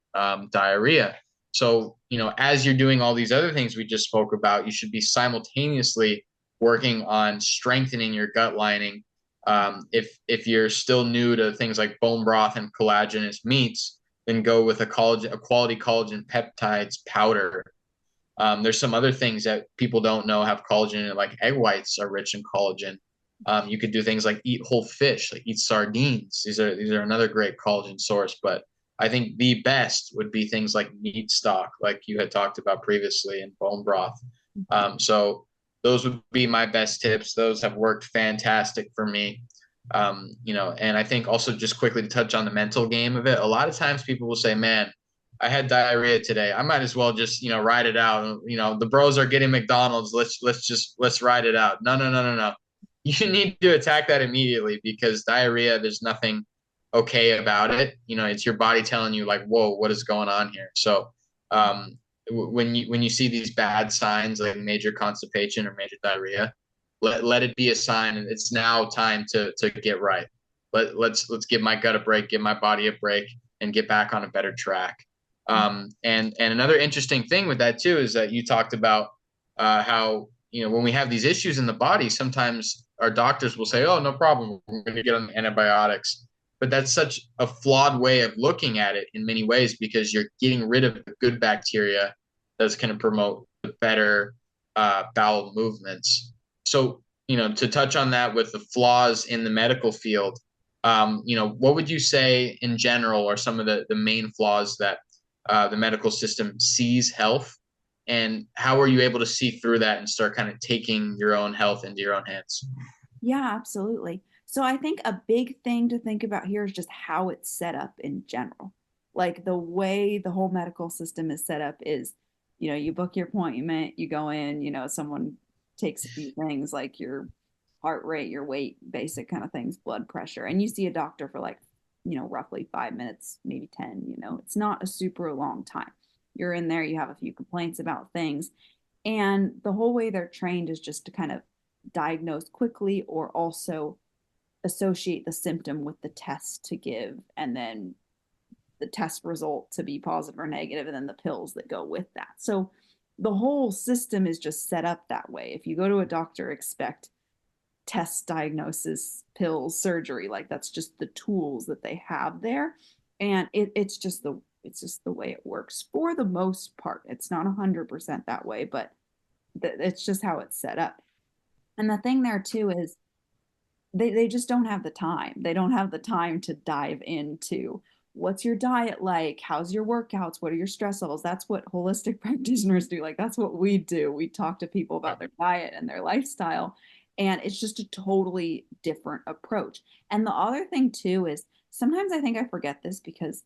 diarrhea. So, as you're doing all these other things we just spoke about, you should be simultaneously working on strengthening your gut lining. If you're still new to things like bone broth and collagenous meats, then go with a quality collagen peptides powder. There's some other things that people don't know have collagen in it, like egg whites are rich in collagen. You could do things like eat whole fish, like eat sardines. These are another great collagen source. But I think the best would be things like meat stock, like you had talked about previously, and bone broth. So those would be my best tips. Those have worked fantastic for me. And I think also just quickly to touch on the mental game of it, a lot of times people will say, man, I had diarrhea today. I might as well just, ride it out. The bros are getting McDonald's. Let's ride it out. No, no, no, no, no. You need to attack that immediately because diarrhea, there's nothing okay about it. It's your body telling you like, whoa, what is going on here? So when you see these bad signs like major constipation or major diarrhea, let it be a sign and it's now time to get right. Let's give my gut a break, give my body a break, and get back on a better track. And another interesting thing with that too is that you talked about how when we have these issues in the body, sometimes our doctors will say, "Oh, no problem, we're going to get on antibiotics." But that's such a flawed way of looking at it in many ways because you're getting rid of the good bacteria that's going to promote the better bowel movements. So, to touch on that with the flaws in the medical field, what would you say in general are some of the main flaws that the medical system sees health? And how are you able to see through that and start kind of taking your own health into your own hands? Yeah, absolutely. So I think a big thing to think about here is just how it's set up in general. Like the way the whole medical system is set up is, you book your appointment, you go in, someone takes a few things like your heart rate, your weight, basic kind of things, blood pressure, and you see a doctor for like, roughly 5 minutes, maybe 10, it's not a super long time. You're in there, you have a few complaints about things, and the whole way they're trained is just to kind of diagnose quickly or also associate the symptom with the test to give and then the test result to be positive or negative and then the pills that go with that. So the whole system is just set up that way. If you go to a doctor, expect test, diagnosis, pills, surgery, like that's just the tools that they have there. And it's just the way it works for the most part. It's not 100% that way, but it's just how it's set up. And the thing there too is they just don't have the time. They don't have the time to dive into what's your diet like? How's your workouts? What are your stress levels? That's what holistic practitioners do. Like that's what we do. We talk to people about their diet and their lifestyle. And it's just a totally different approach. And the other thing too is sometimes I think I forget this because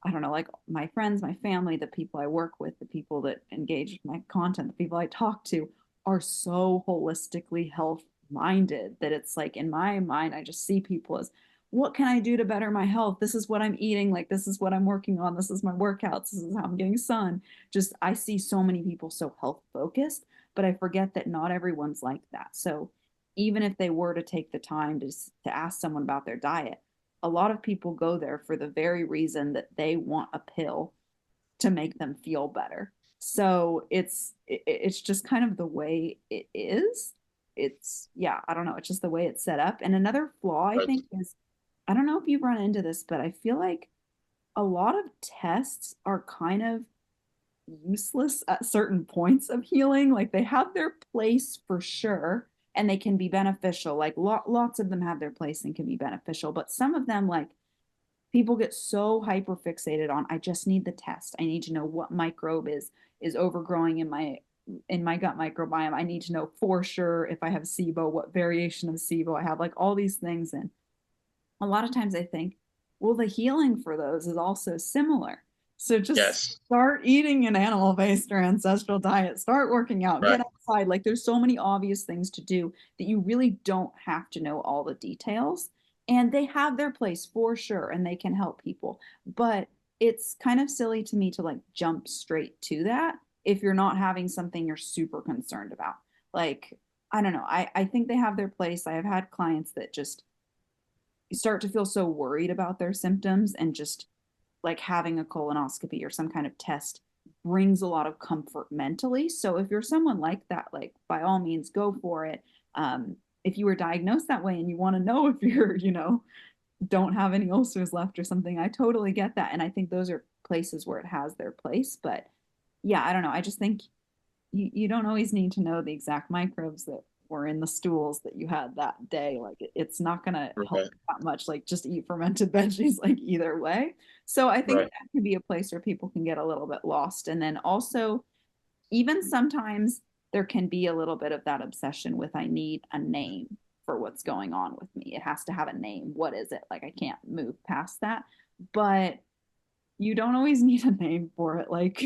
I don't know, like my friends, my family, the people I work with, the people that engage with my content, the people I talk to are so holistically health minded that it's like in my mind, I just see people as what can I do to better my health? This is what I'm eating. Like, this is what I'm working on. This is my workouts. This is how I'm getting sun. Just, I see so many people so health focused, but I forget that not everyone's like that. So, even if they were to take the time to ask someone about their diet, a lot of people go there for the very reason that they want a pill to make them feel better. So it's just kind of the way it is. it's, yeah, I don't know. It's just the way it's set up. And another flaw, I Right. think, is I don't know if you've run into this, but I feel like a lot of tests are kind of useless at certain points of healing. Like they have their place for sure, and they can be beneficial. Like lots of them have their place and can be beneficial, but some of them, like people get so hyper fixated on, I just need the test. I need to know what microbe is overgrowing in my gut microbiome. I need to know for sure if I have SIBO, what variation of SIBO I have, like all these things. And a lot of times I think, well, the healing for those is also similar. So just Yes. start eating an animal based or ancestral diet, start working out, get Right. outside. Like there's so many obvious things to do that you really don't have to know all the details. And they have their place for sure and they can help people. But it's kind of silly to me to like jump straight to that if you're not having something you're super concerned about. Like, I don't know. I think they have their place. I have had clients that just start to feel so worried about their symptoms, and just like having a colonoscopy or some kind of test brings a lot of comfort mentally. So if you're someone like that, like by all means go for it. If you were diagnosed that way and you want to know if you're, don't have any ulcers left or something, I totally get that. And I think those are places where it has their place. But yeah, I don't know. I just think you don't always need to know the exact microbes that were in the stools that you had that day. Like it's not going to help Right. that much. Like just eat fermented veggies, like either way. So I think Right. that can be a place where people can get a little bit lost. And then also, even sometimes there can be a little bit of that obsession with I need a name for what's going on with me. It has to have a name. What is it? Like I can't move past that. But you don't always need a name for it. Like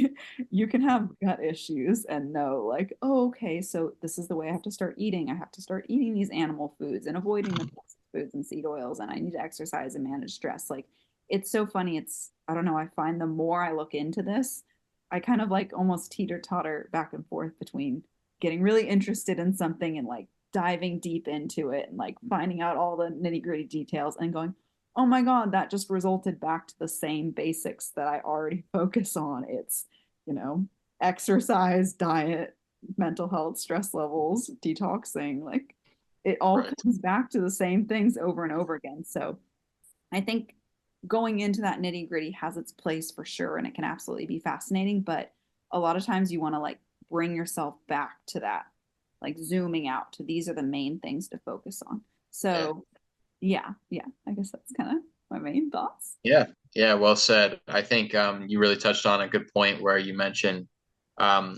you can have gut issues and know, like, oh, okay, so this is the way I have to start eating. I have to start eating these animal foods and avoiding the processed foods and seed oils, and I need to exercise and manage stress. Like it's so funny. It's, I don't know, I find the more I look into this, I kind of like almost teeter totter back and forth between getting really interested in something and like diving deep into it and like finding out all the nitty gritty details and going, oh my God, that just resulted back to the same basics that I already focus on. It's, you know, exercise, diet, mental health, stress levels, detoxing. Like it all Right. comes back to the same things over and over again. So I think going into that nitty gritty has its place for sure. And it can absolutely be fascinating. But a lot of times you want to like bring yourself back to that, like zooming out to these are the main things to focus on. Yeah. So yeah, I guess that's kind of my main thoughts. Yeah. Yeah. Well said. I think you really touched on a good point where you mentioned um,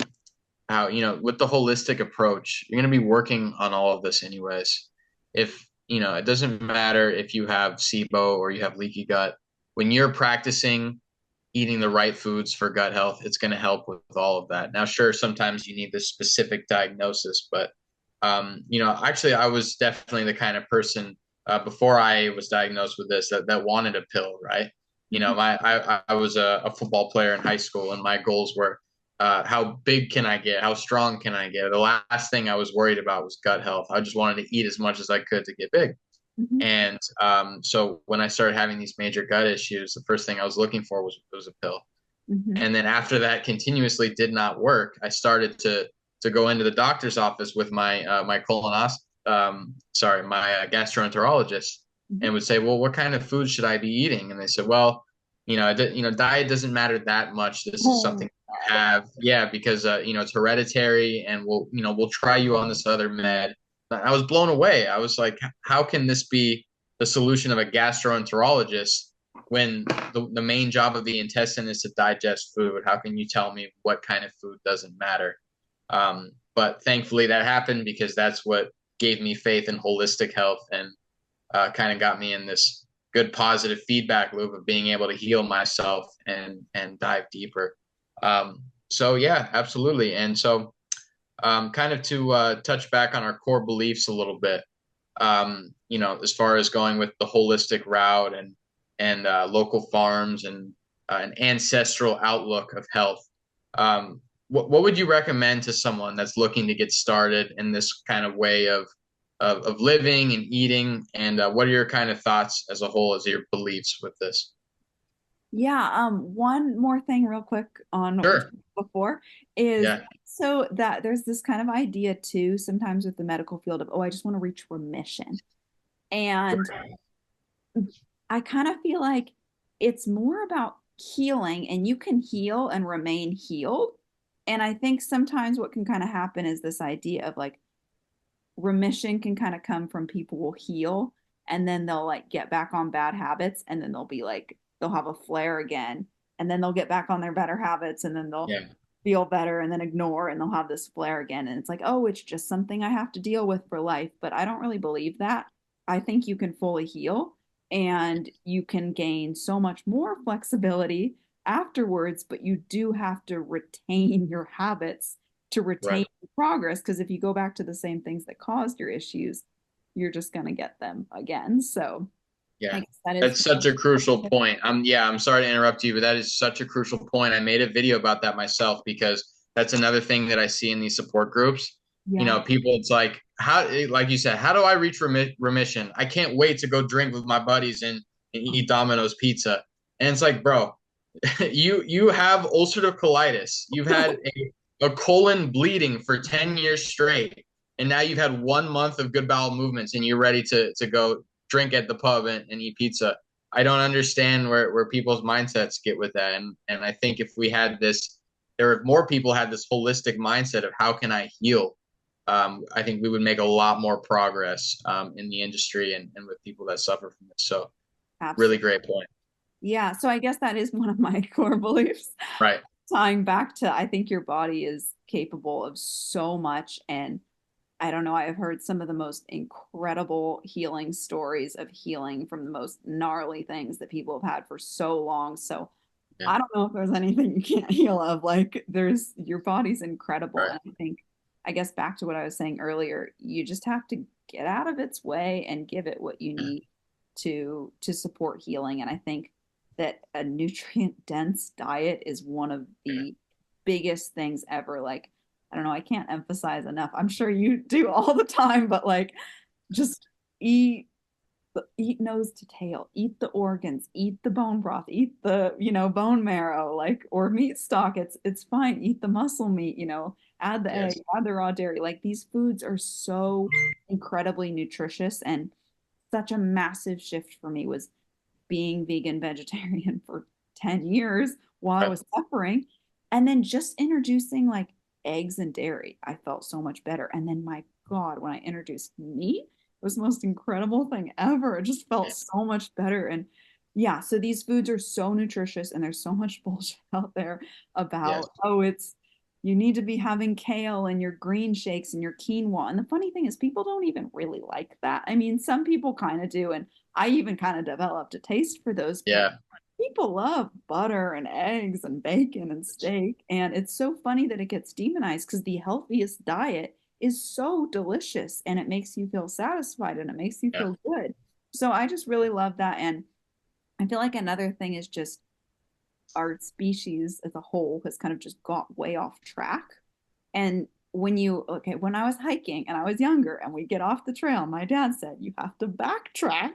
how, with the holistic approach, you're going to be working on all of this anyways. If, it doesn't matter if you have SIBO or you have leaky gut, when you're practicing eating the right foods for gut health, it's going to help with all of that. Now, sure, sometimes you need this specific diagnosis, but actually, I was definitely the kind of person before I was diagnosed with this that wanted a pill, right? Mhm. I was a football player in high school, and my goals were how big can I get? How strong can I get? The last thing I was worried about was gut health. I just wanted to eat as much as I could to get big. Mhm. And so when I started having these major gut issues, the first thing I was looking for was a pill. Mhm. And then after that continuously did not work, I started to go into the doctor's office with my gastroenterologist, and Mhm. would say, well, what kind of food should I be eating? And they said, well, diet doesn't matter that much. This is Oh something you have, yeah, because it's hereditary, and we'll try you on this other med. I was blown away. I was like, how can this be the solution of a gastroenterologist when the main job of the intestine is to digest food? How can you tell me what kind of food doesn't matter? But thankfully that happened, because that's what gave me faith in holistic health, and kind of got me in this good positive feedback loop of being able to heal myself and dive deeper. So yeah, absolutely. And so kind of to touch back on our core beliefs a little bit, as far as going with the holistic route and local farms and an ancestral outlook of health. What would you recommend to someone that's looking to get started in this kind of way of living and eating? And what are your kind of thoughts as a whole, as your beliefs with this? Yeah, one more thing real quick on what we Sure. said before is Yeah. so that there's this kind of idea too, sometimes with the medical field of, oh, I just want to reach remission. And I kind of feel like it's more about healing, and you can heal and remain healed. And I think sometimes what can kind of happen is this idea of like remission can kind of come from people will heal and then they'll like get back on bad habits, and then they'll be like they'll have a flare again, and then they'll get back on their better habits, and then they'll Yeah. feel better and then ignore, and they'll have this flare again, and it's like, oh, it's just something I have to deal with for life. But I don't really believe that. I think you can fully heal and you can gain so much more flexibility afterwards, but you do have to retain your habits to retain Right. progress, because if you go back to the same things that caused your issues, you're just going to get them again. So I Yeah. guess that is That's such a crucial point. I'm sorry to interrupt you, but that is such a crucial point. I made a video about that myself because that's another thing that I see in these support groups. yeah. People, it's like, how, like you said, how do I reach remission? I can't wait to go drink with my buddies and eat Domino's pizza. And it's like, bro, you have ulcerative colitis. You've had a colon bleeding for 10 years straight. And now you've had 1 month of good bowel movements and you're ready to go drink at the pub and eat pizza. I don't understand where people's mindsets get with that. And I think if we had this, there if more people had this holistic mindset of how can I heal, I think we would make a lot more progress in the industry and with people that suffer from this. So really Absolutely. great point. Yeah. So I guess that is one of my core beliefs. Right. Tying back to, I think your body is capable of so much. And I don't know, I've heard some of the most incredible healing stories of healing from the most gnarly things that people have had for so long. So Yeah. I don't know if there's anything you can't heal of. Like, there's your body's incredible. Right. And I think, I guess back to what I was saying earlier, you just have to get out of its way and give it what you Yeah. need to support healing. And I think that a nutrient dense diet is one of Yeah. the biggest things ever. Like, I don't know, I can't emphasize enough. I'm sure you do all the time, but like just eat eat nose to tail, eat the organs, eat the bone broth, eat the, bone marrow, like, or meat stock. It's fine. Eat the muscle meat, add the egg, Yes. add the raw dairy. Like, these foods are so incredibly nutritious, and such a massive shift for me was being vegan vegetarian for 10 years while I Right. was suffering. And then just introducing like eggs and dairy, I felt so much better. And then, my God, when I introduced meat, it was the most incredible thing ever. It just felt Yeah. so much better. And yeah, so these foods are so nutritious, and there's so much bullshit out there Yes. about, oh, it's you need to be having kale and your green shakes and your quinoa. And the funny thing is, people don't even really like that. I mean, some people kind of do. And I even kind of developed a taste for those, but Yeah. people love butter and eggs and bacon and steak. And it's so funny that it gets demonized, because the healthiest diet is so delicious and it makes you feel satisfied and it makes you Yeah. feel good. So I just really love that. And I feel like another thing is just our species as a whole has kind of just got way off track. And when I was hiking and I was younger and we get off the trail, my dad said, you have to backtrack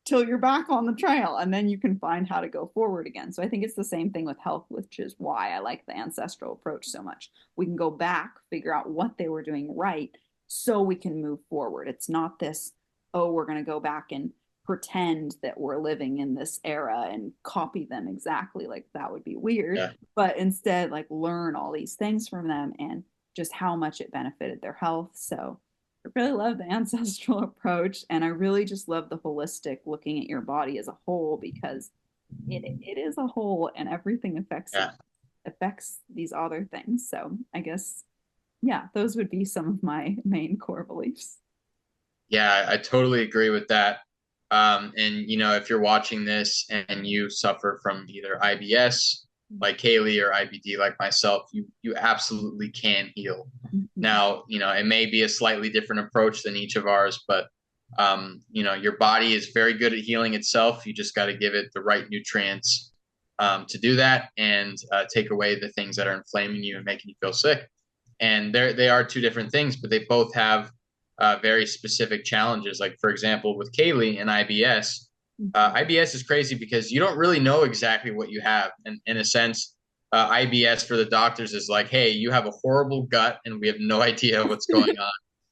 till you're back on the trail, and then you can find how to go forward again. So I think it's the same thing with health, which is why I like the ancestral approach so much. We can go back, figure out what they were doing right so we can move forward. It's not this, oh, we're going to go back and pretend that we're living in this era and copy them exactly. Like, that would be weird. Yeah. But instead, like, learn all these things from them and just how much it benefited their health. So I really love the ancestral approach, and I really just love the holistic looking at your body as a whole, because it is a whole, and everything Yeah. affects these other things. So I guess, yeah, those would be some of my main core beliefs. Yeah, I totally agree with that. And if you're watching this and you suffer from either IBS like Kayley or IBD like myself, you absolutely can heal. Mhm. Now, it may be a slightly different approach than each of ours, but your body is very good at healing itself. You just got to give it the right nutrients to do that, and take away the things that are inflaming you and making you feel sick. And they are two different things, but they both have very specific challenges. Like, for example, with Kayley and IBS, IBS is crazy because you don't really know exactly what you have. And in a sense, IBS for the doctors is like, hey, you have a horrible gut and we have no idea what's going on.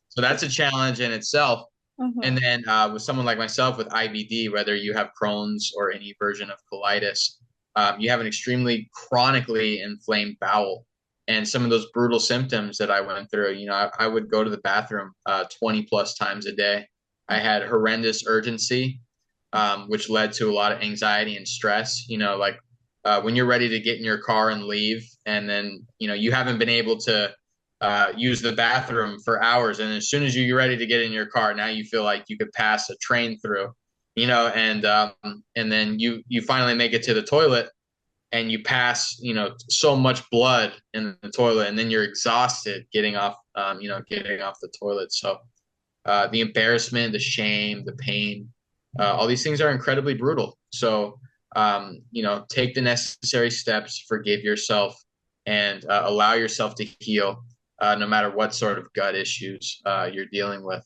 So that's a challenge in itself. Uh-huh. And then with someone like myself with IBD, whether you have Crohn's or any version of colitis, you have an extremely chronically inflamed bowel. And some of those brutal symptoms that I went through, I would go to the bathroom 20 plus times a day. I had horrendous urgency, which led to a lot of anxiety and stress. Like when you're ready to get in your car and leave, and then, you haven't been able to use the bathroom for hours. And as soon as you're ready to get in your car, now you feel like you could pass a train through, and then you finally make it to the toilet and you pass, so much blood in the toilet, and then you're exhausted getting off the toilet. So the embarrassment, the shame, the pain, all these things are incredibly brutal. So, take the necessary steps, forgive yourself, and allow yourself to heal, no matter what sort of gut issues you're dealing with.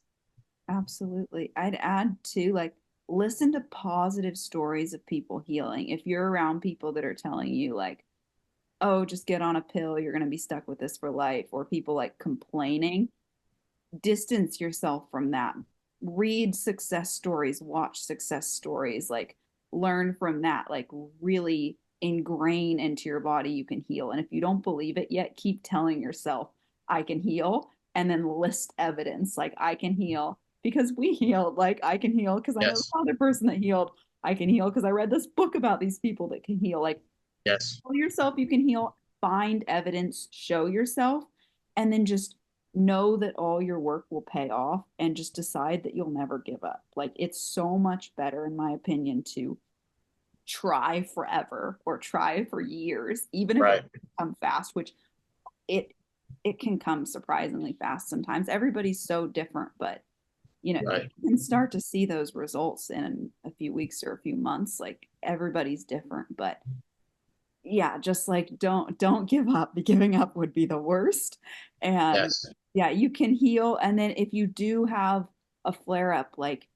Absolutely. I'd add too, like, listen to positive stories of people healing. If you're around people that are telling you, like, oh, just get on a pill, you're going to be stuck with this for life, or people like complaining, distance yourself from that. Read success stories, watch success stories, like, learn from that, like, really ingrain into your body you can heal. And if you don't believe it yet, keep telling yourself, I can heal, and then list evidence, like, I can heal because we healed, like, I can heal because I know Yes. the other person that healed, I can heal because I read this book about these people that can heal. Like, Yes. tell yourself you can heal, find evidence, show yourself, and then just know that all your work will pay off, and just decide that you'll never give up. Like, it's so much better, in my opinion, to try forever or try for years, even if it Right. doesn't come fast, which it it can come surprisingly fast sometimes. Everybody's so different, but you Right. can start to see those results in a few weeks or a few months. Like, everybody's different, but yeah, just like, don't give up. Giving up would be the worst. And Yes. yeah, you can heal. And then if you do have a flare up, like,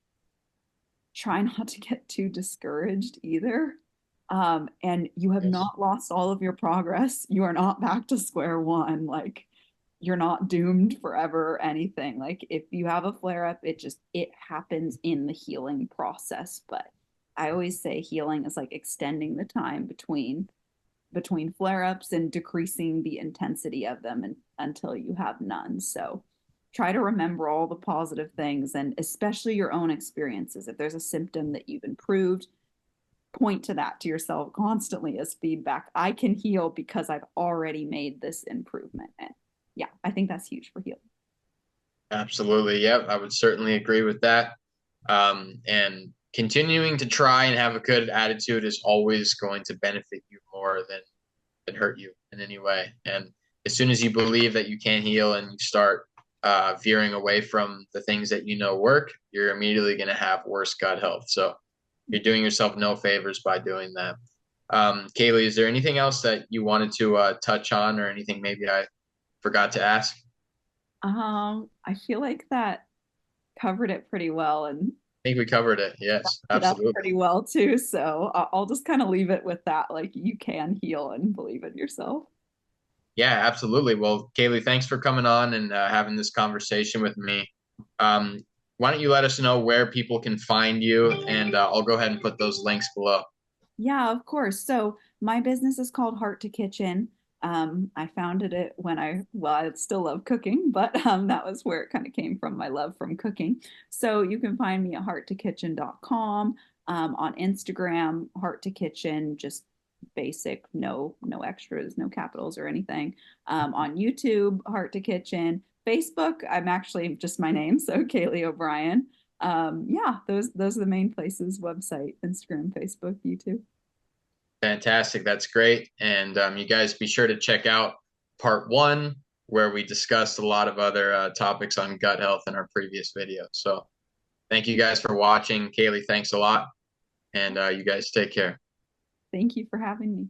try not to get too discouraged either. And you have Yes. not lost all of your progress. You are not back to square one. Like, you're not doomed forever or anything. Like, if you have a flare up, it happens in the healing process. But I always say healing is like extending the time between flare-ups and decreasing the intensity of them until you have none. So try to remember all the positive things, and especially your own experiences. If there's a symptom that you've improved, point to that to yourself constantly as feedback. I can heal because I've already made this improvement. And yeah, I think that's huge for healing. Absolutely. Yep. I would certainly agree with that. And continuing to try and have a good attitude is always going to benefit you more than hurt you in any way. And as soon as you believe that you can heal and you start veering away from the things that work, you're immediately going to have worse gut health. So you're doing yourself no favors by doing that. Kayley, is there anything else that you wanted to touch on, or anything maybe I forgot to ask? I feel like that covered it pretty well, and I think we covered it. Yes, it up absolutely. pretty well too. So I'll just kind of leave it with that. Like, you can heal and believe in yourself. Yeah, absolutely. Well, Kayley, thanks for coming on and having this conversation with me. Um, why don't you let us know where people can find you, and I'll go ahead and put those links below. Yeah, of course. So my business is called Heart to Kitchen. I founded it when well, I still love cooking, but that was where it kind of came from, my love from cooking. So you can find me at hearttokitchen.com, on Instagram, Heart to Kitchen, just basic, no extras, no capitals or anything. On YouTube, Heart to Kitchen. Facebook, I'm actually just my name, so Kayley O'Brien. Yeah, those are the main places: website, Instagram, Facebook, YouTube. Fantastic. That's great. And you guys be sure to check out part one, where we discussed a lot of other topics on gut health in our previous video. So thank you guys for watching. Kayley, thanks a lot. And you guys take care. Thank you for having me.